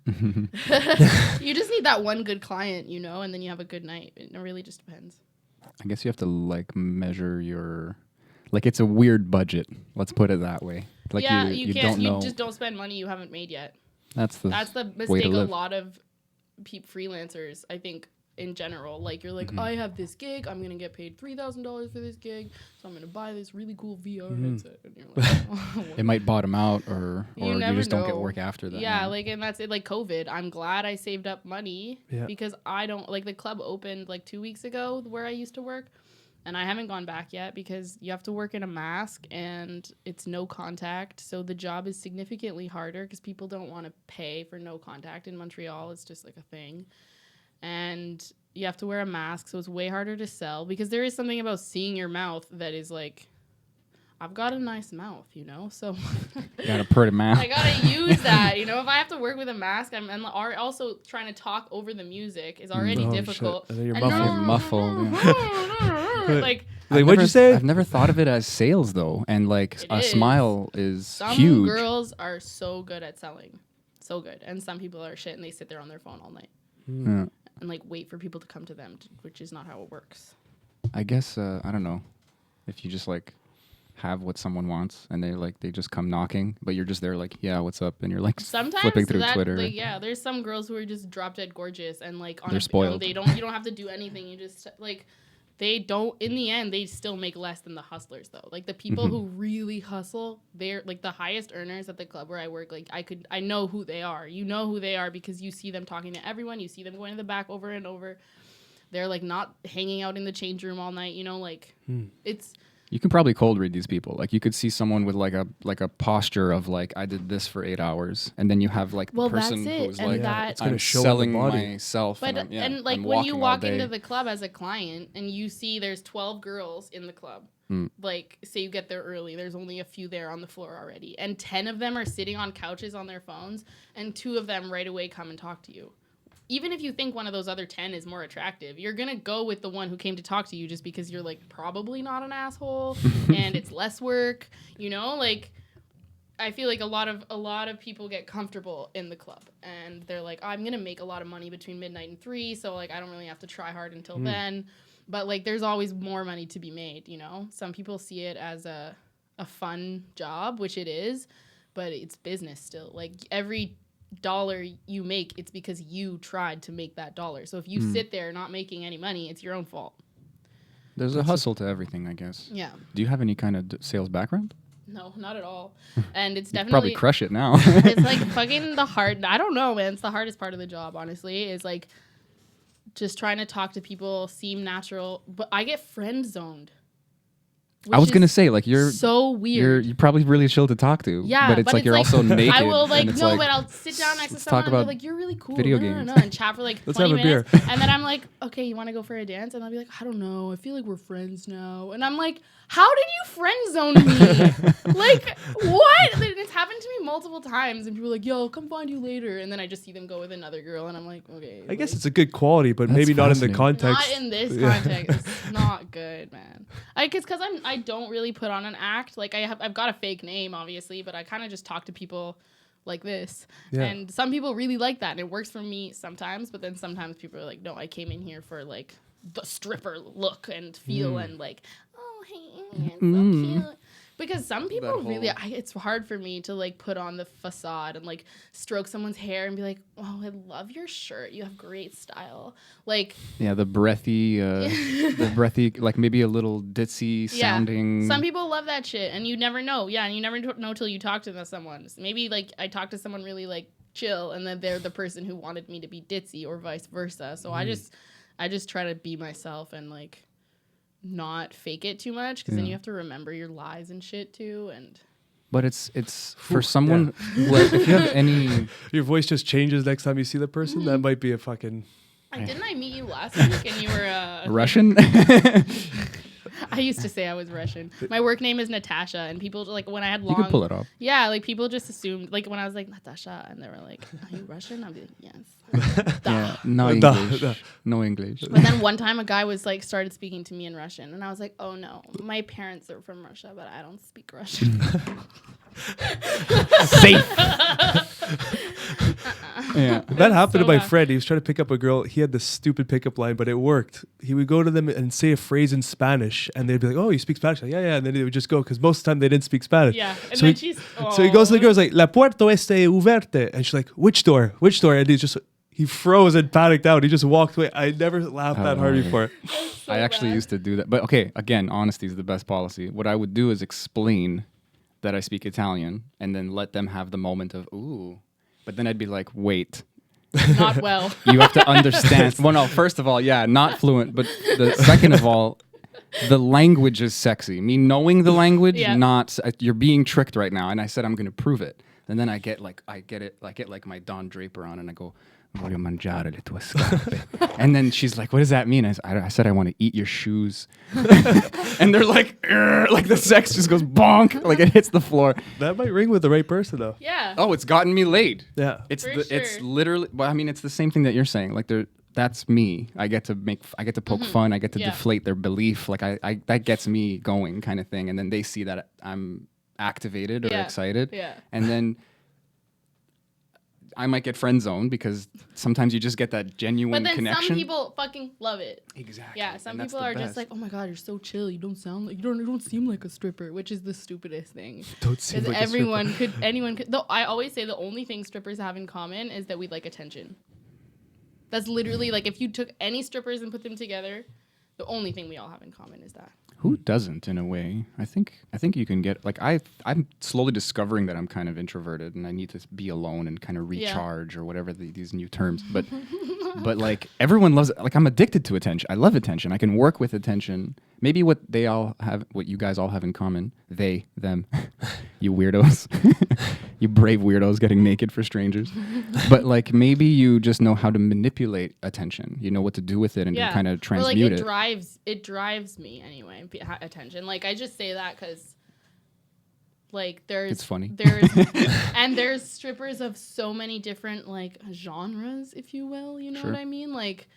Mm-hmm. you just need that one good client, and then you have a good night. It really just depends. I guess you have to like measure your, like it's a weird budget. Let's put it that way. Like you can't. don't know. You just don't spend money you haven't made yet. That's the mistake way to a live. lot of freelancers, I think, in general. Like you're like, Mm-hmm. I have this gig. I'm gonna get paid $3,000 for this gig, so I'm gonna buy this really cool VR Mm-hmm. headset. And you're like, oh, It might bottom out, or you never just don't get know. work after that. Yeah, man. like, and that's it. Like COVID, I'm glad I saved up money Yeah. because I don't like the club opened like 2 weeks ago where I used to work, and I haven't gone back yet because you have to work in a mask and it's no contact. So the job is significantly harder because people don't want to pay for no contact in Montreal. It's just like a thing, and you have to wear a mask, so it's way harder to sell because there is something about seeing your mouth that is like, I've got a nice mouth, so. You got a pretty mouth. I gotta use that, If I have to work with a mask, I'm and also trying to talk over the music is already Oh, difficult. shit. And then you're And muffled. Muffled, like Like, what'd you say? I've never thought of it as sales though, and like It a is. smile is some huge. girls are so good at selling, so good, and some people are shit and they sit there on their phone all night Yeah. and like wait for people to come to them, which is not how it works. I guess I don't know if you just like have what someone wants and they just come knocking, but you're just there like, yeah, what's up, and you're like Sometimes flipping through that, Twitter. like, yeah, there's some girls who are just drop dead gorgeous and like on They're spoiled. you don't have to do anything. You just like they don't, in the end, they still make less than the hustlers though. Like the people who really hustle, they're like the highest earners at the club where I work. Like I know who they are. You know who they are because you see them talking to everyone. You see them going to the back over and over. They're like not hanging out in the change room all night, you know, like it's. You can probably cold read these people. Like you could see someone with like a posture of like I did this for 8 hours, and then you have like the person that's it. who's And like it's gonna I'm show in the selling body. myself. But and like I'm when you walking all walk day. into the club as a client and you see there's 12 girls in the club, like say you get there early, there's only a few there on the floor already, and 10 of them are sitting on couches on their phones, and 2 of them right away come and talk to you. Even if you think one of those other 10 is more attractive, you're going to go with the one who came to talk to you just because you're like probably not an asshole and it's less work, you know? Like I feel like a lot of people get comfortable in the club and they're like, I'm going to make a lot of money between midnight and 3, so like I don't really have to try hard until then. But like there's always more money to be made, you know? Some people see it as a fun job, which it is, but it's business still. Like every dollar you make, it's because you tried to make that dollar. So if you sit there not making any money, it's your own fault. There's a hustle to everything, I guess. Yeah. Do you have any kind of sales background? No, not at all. And it's You definitely probably crush it now. it's like fucking I don't know, man. It's the hardest part of the job, honestly, is like just trying to talk to people, seem natural, but I get friend zoned. I was gonna say like you're so weird. you're probably really chill to talk to. Yeah, but it's like you're also naked. I will like and it's no, like, but I'll sit down next to let's someone talk and be about like, "You're really cool." video no, games. and chat for like Let's 20 have a minutes, beer. and then I'm like, "Okay, you want to go for a dance?" And I'll be like, "I don't know. I feel like we're friends now." And I'm like, "How did you friend zone me? Like what?" And it's happened to me multiple times, and people are like, "Yo, I'll come find you later," and then I just see them go with another girl, and I'm like, "Okay." I guess like, it's a good quality, but That's maybe not in the fascinating. context. not in this context. It's not good, man. Because I don't really put on an act. Like I've got a fake name, obviously, but I kind of just talk to people like this. Yeah. And some people really like that, and it works for me sometimes. But then sometimes people are like, no, I came in here for like the stripper look and feel and like, oh hey, it's so cute. Because some people That really, whole- it's hard for me to like put on the facade and like stroke someone's hair and be like, oh, I love your shirt. You have great style. Like, yeah, the breathy, like maybe a little ditzy sounding. some people love that shit, and you never know. Yeah, and you never know till you talk to someone. Maybe like I talk to someone really like chill, and then they're the person who wanted me to be ditzy, or vice versa. So I just try to be myself and like not fake it too much, because then you have to remember your lies and shit too. And But it's for someone. Like, if you have any, Your voice just changes next time you see the person. That might be a fucking. didn't I meet you last week and you were Russian. I used to say I was Russian. My work name is Natasha, and people like when I had long. You could pull it off. Yeah, like people just assumed like when I was like Natasha, and they were like, "Are you Russian?" I'd be like, "Yes." Yeah, no Duh, English. duh. No English. But then one time a guy was like started speaking to me in Russian, and I was like, "Oh no, my parents are from Russia, but I don't speak Russian." Safe. Yeah. That happened to so my bad. friend. He was trying to pick up a girl. He had this stupid pickup line, but it worked. He would go to them and say a phrase in Spanish, and they'd be like, "Oh, you speak Spanish?" Like, yeah. And then they would just go, because most of the time they didn't speak Spanish. Yeah, and So then he- she's. So he goes to the girl, he's like, "La puerta está uverte," and she's like, "Which door? Which door?" And he froze and panicked out. He just walked away. I never laughed that hard before. I actually used to do that. But okay, again, honesty is the best policy. What I would do is explain that I speak Italian and then let them have the moment of, ooh. But then I'd be like, wait, not well. you have to understand. Well, no, first of all, yeah, not fluent. But the second of all, the language is sexy. Me knowing the language, Yeah. not, you're being tricked right now. And I said, I'm going to prove it. And then I get like my Don Draper on and I go, voglio mangiare le tue scarpe. And then she's like, what does that mean? I said, I want to eat your shoes. And they're like the sex just goes bonk, like it hits the floor. That might ring with the right person, though. Yeah. Oh, it's gotten me laid. Yeah. It's For it's sure. literally, well, I mean, it's the same thing that you're saying. Like that's me. I get to poke fun. I get to Yeah. deflate their belief. Like I that gets me going kind of thing. And then they see that I'm activated or Yeah. excited. Yeah. And then I might get friend zoned because sometimes you just get that genuine But then connection. some people fucking love it. Exactly. Yeah, some And that's people the are just best. like, "Oh my god, you're so chill. You don't sound like you don't seem like a stripper," which is the stupidest thing. Don't seem Because like a stripper. anyone could. Though I always say the only thing strippers have in common is that we like attention. That's literally like if you took any strippers and put them together, the only thing we all have in common is that. Who doesn't, in a way? I think you can get like I'm slowly discovering that I'm kind of introverted and I need to be alone and kind of recharge or whatever these new terms. But like everyone loves like I'm addicted to attention. I love attention. I can work with attention. Maybe what you guys all have in common, they, them, you weirdos, you brave weirdos getting naked for strangers. But like maybe you just know how to manipulate attention. You know what to do with it and to kind of transmute it. It drives me anyway. Attention. Like I just say that because like it's funny. There's strippers of so many different like genres, if you will. You know what I mean? Like.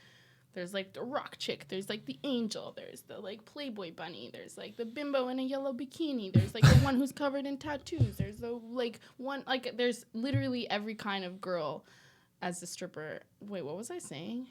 There's like the rock chick, there's like the angel, there's the like Playboy bunny, there's like the bimbo in a yellow bikini, there's like the one who's covered in tattoos, there's the like one, like there's literally every kind of girl as a stripper. Wait, what was I saying?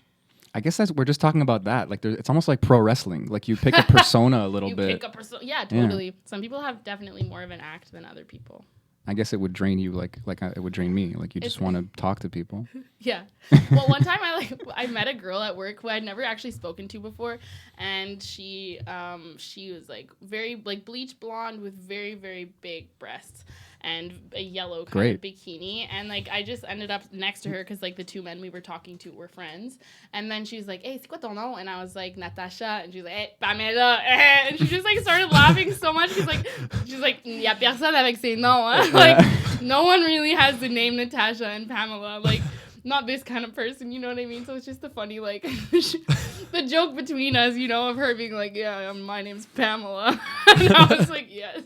I guess we're just talking about that. Like it's almost like pro wrestling. Like you pick a persona a little bit. You pick a persona. Yeah, totally. Yeah. Some people have definitely more of an act than other people. I guess it would drain you like it would drain me. Like you just want to talk to people. Yeah. Well, one time I met a girl at work who I'd never actually spoken to before, and she was like very like bleach blonde with very, very big breasts and a yellow kind of bikini, and like I just ended up next to her because like the two men we were talking to were friends, and then she's like, "Hey, c'est quoi ton nom?" And I was like, "Natasha," and she's like, "Hey, Pamela," and she just like started laughing so much. She's like, "Y a personne avec ses noms." Like no one really has the name Natasha and Pamela. Like not this kind of person, you know what I mean? So it's just the funny like the joke between us, you know, of her being like, "Yeah, my name's Pamela," and I was like, "Yes."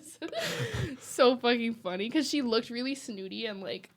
So fucking funny because she looked really snooty and like,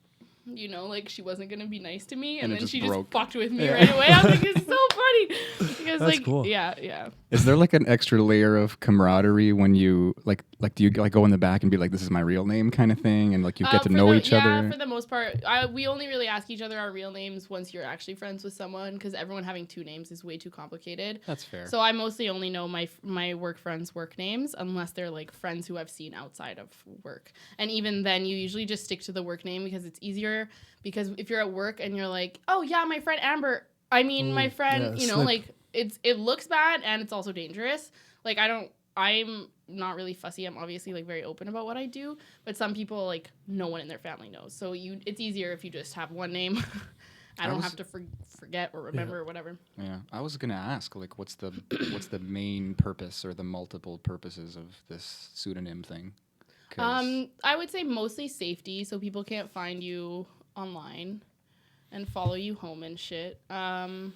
you know, like she wasn't gonna be nice to me, and then she just fucked with me right away. I was like, it's so funny because that's like, cool. Yeah. Is there like an extra layer of camaraderie when you like do you like go in the back and be like, "This is my real name" kind of thing, and like you get to know each other? Yeah, for the most part, we only really ask each other our real names once you're actually friends with someone, because everyone having two names is way too complicated. That's fair. So I mostly only know my work friends' work names unless they're like friends who I've seen outside of work, and even then you usually just stick to the work name because it's easier. Because if you're at work and you're like, "Oh yeah, my friend Amber," my friend, you know, like it looks bad and it's also dangerous. Like I'm not really fussy. I'm obviously like very open about what I do, but some people like no one in their family knows. So it's easier if you just have one name. I don't have to forget or remember or whatever. Yeah, I was gonna ask like, what's the main purpose or the multiple purposes of this pseudonym thing? I would say mostly safety, so people can't find you online and follow you home and shit. And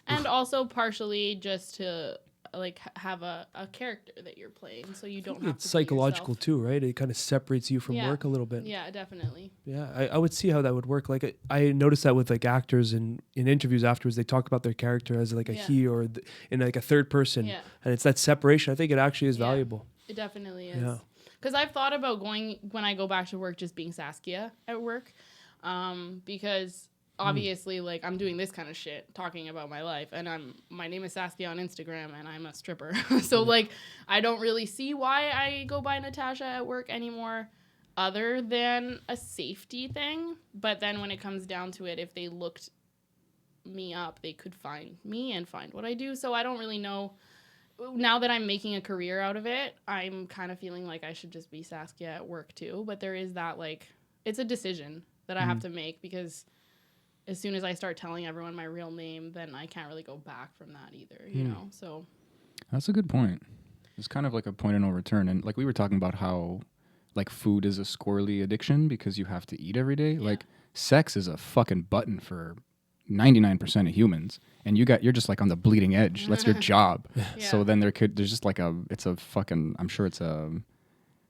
also partially just to like have a character that you're playing, so you don't have it's to psychological too, right? It kind of separates you from work a little bit. Yeah, definitely. Yeah, I would see how that would work. Like I noticed that with like actors in interviews afterwards, they talk about their character as like a he or in like a third person, and it's that separation. I think it actually is valuable. It definitely is. Yeah. Because I've thought about going, when I go back to work, just being Saskia at work. Because obviously, like, I'm doing this kind of shit, talking about my life. And my name is Saskia on Instagram, and I'm a stripper. So, like, I don't really see why I go by Natasha at work anymore, other than a safety thing. But then when it comes down to it, if they looked me up, they could find me and find what I do. So I don't really know. Now that I'm making a career out of it, I'm kind of feeling like I should just be Saskia at work too. But there is that, like, it's a decision that I have to make, because as soon as I start telling everyone my real name, then I can't really go back from that either, you know? So that's a good point. It's kind of like a point of no return. And like we were talking about how like food is a squirrely addiction because you have to eat every day. Yeah. Like sex is a fucking button for 99% of humans, and you're just like on the bleeding edge. That's your job. So then there's just like I'm sure it's a,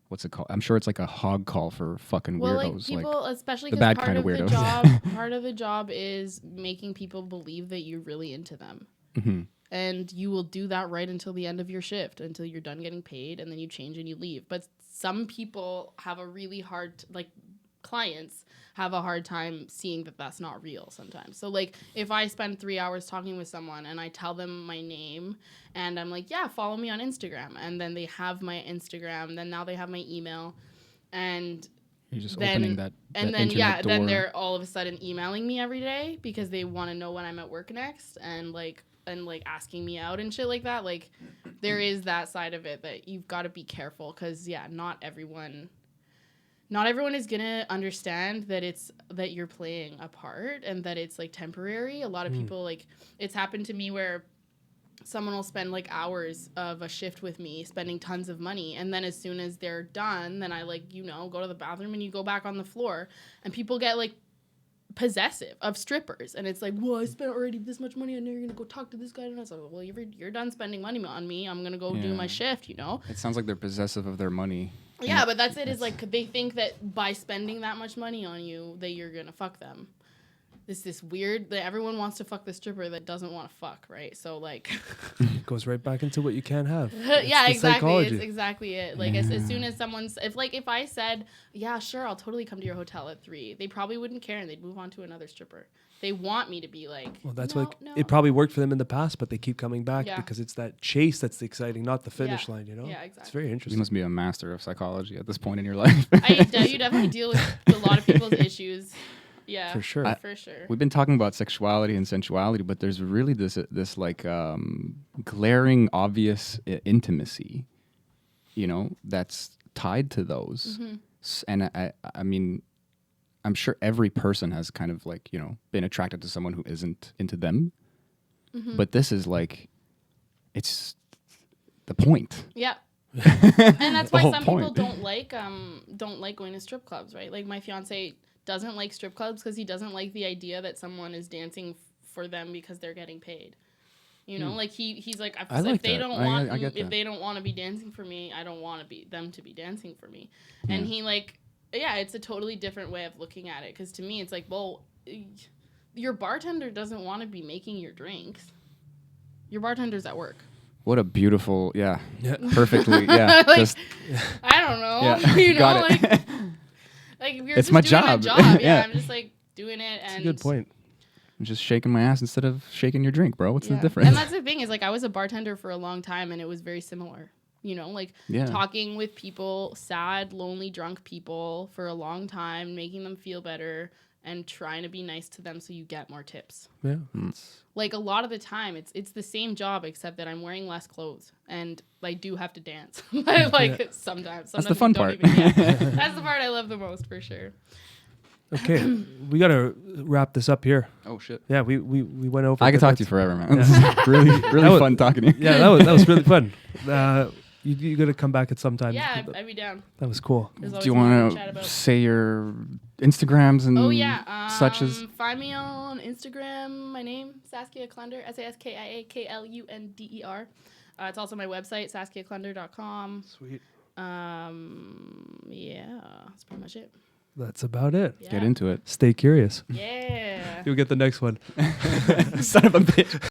what's it called? I'm sure it's like a hog call for fucking weirdos. Like people, like, especially the bad kind of weirdos. Part of the job is making people believe that you're really into them. Mm-hmm. And you will do that right until the end of your shift, until you're done getting paid, and then you change and you leave. But some people have a really hard, clients have a hard time seeing that that's not real sometimes. So like if I spend 3 hours talking with someone and I tell them my name and I'm like, yeah, follow me on Instagram, and then they have my Instagram, then now they have my email, and You're just then opening that and that then internet door. then they're all of a sudden emailing me every day because they want to know when I'm at work next and asking me out and shit like that. Like there is that side of it that you've got to be careful because not everyone is gonna understand that you're playing a part and that it's like temporary. A lot of people, like, it's happened to me where someone will spend like hours of a shift with me spending tons of money, and then as soon as they're done, then I go to the bathroom and you go back on the floor, and people get like possessive of strippers, and it's like, well, I spent already this much money and now you're gonna go talk to this guy, and I was like, well, you're done spending money on me, I'm gonna go do my shift. It sounds like they're possessive of their money. Yeah, but that's it. Is like they think that by spending that much money on you, that you're gonna fuck them. This weird that everyone wants to fuck the stripper that doesn't want to fuck, right? So like, Goes right back into what you can't have. yeah, It's the exactly. psychology. It's exactly it. Like as soon as someone's if I said, yeah, sure, I'll totally come to your hotel at 3, they probably wouldn't care and they'd move on to another stripper. They want me to be like, Well, that's no, like no. it probably worked for them in the past, but they keep coming back Yeah. because it's that chase that's exciting, not the finish line. You know, Yeah, It's exactly. very You interesting. must be a master of psychology at this point in your life. You definitely deal with a lot of people's issues. Yeah, For sure. for sure. We've been talking about sexuality and sensuality, but there's really this like glaring, obvious intimacy, that's tied to those. And I mean, I'm sure every person has kind of like, been attracted to someone who isn't into them. But this is like, it's the point. Yeah. And that's why whole some people point. don't like going to strip clubs, right? Like my fiance doesn't like strip clubs because he doesn't like the idea that someone is dancing for them because they're getting paid. Like he's like, I like if they that. don't I want get if that. they don't want to be dancing for me, I don't want them to be dancing for me. And he like, yeah, it's a totally different way of looking at it because to me it's like, well, your bartender doesn't want to be making your drinks. Your bartender's at work. What a beautiful, perfectly, Like, just I don't know. Yeah, got it. Like if you're It's just my doing job. my job. Yeah. I'm just like doing it. That's And a good point. I'm just shaking my ass instead of shaking your drink, bro. What's the Yeah. difference? And that's the thing is like I was a bartender for a long time and it was very similar. Talking with people, sad, lonely, drunk people for a long time, making them feel better and trying to be nice to them so you get more tips. Yeah. Like a lot of the time it's the same job except that I'm wearing less clothes and I do have to dance. Sometimes That's the fun you don't part. That's the part I love the most for sure. Okay, we gotta wrap this up here. Oh shit! Yeah, we went over. I could but talk to you that's- forever, man. This is really That was- fun talking to you. Yeah, that was really fun. You gotta come back at some time. Yeah, I'd be down. That was cool. There's Do always you more want chat to about. say your Instagrams and Oh yeah, such as? find me on Instagram. My name Saskia Klunder, SaskiaKlunder. It's also my website saskiaklunder.com. Sweet. Yeah, that's pretty much it. That's about it. Yeah. Get into it. Stay curious. Yeah. You'll get the next one. Son of a bitch.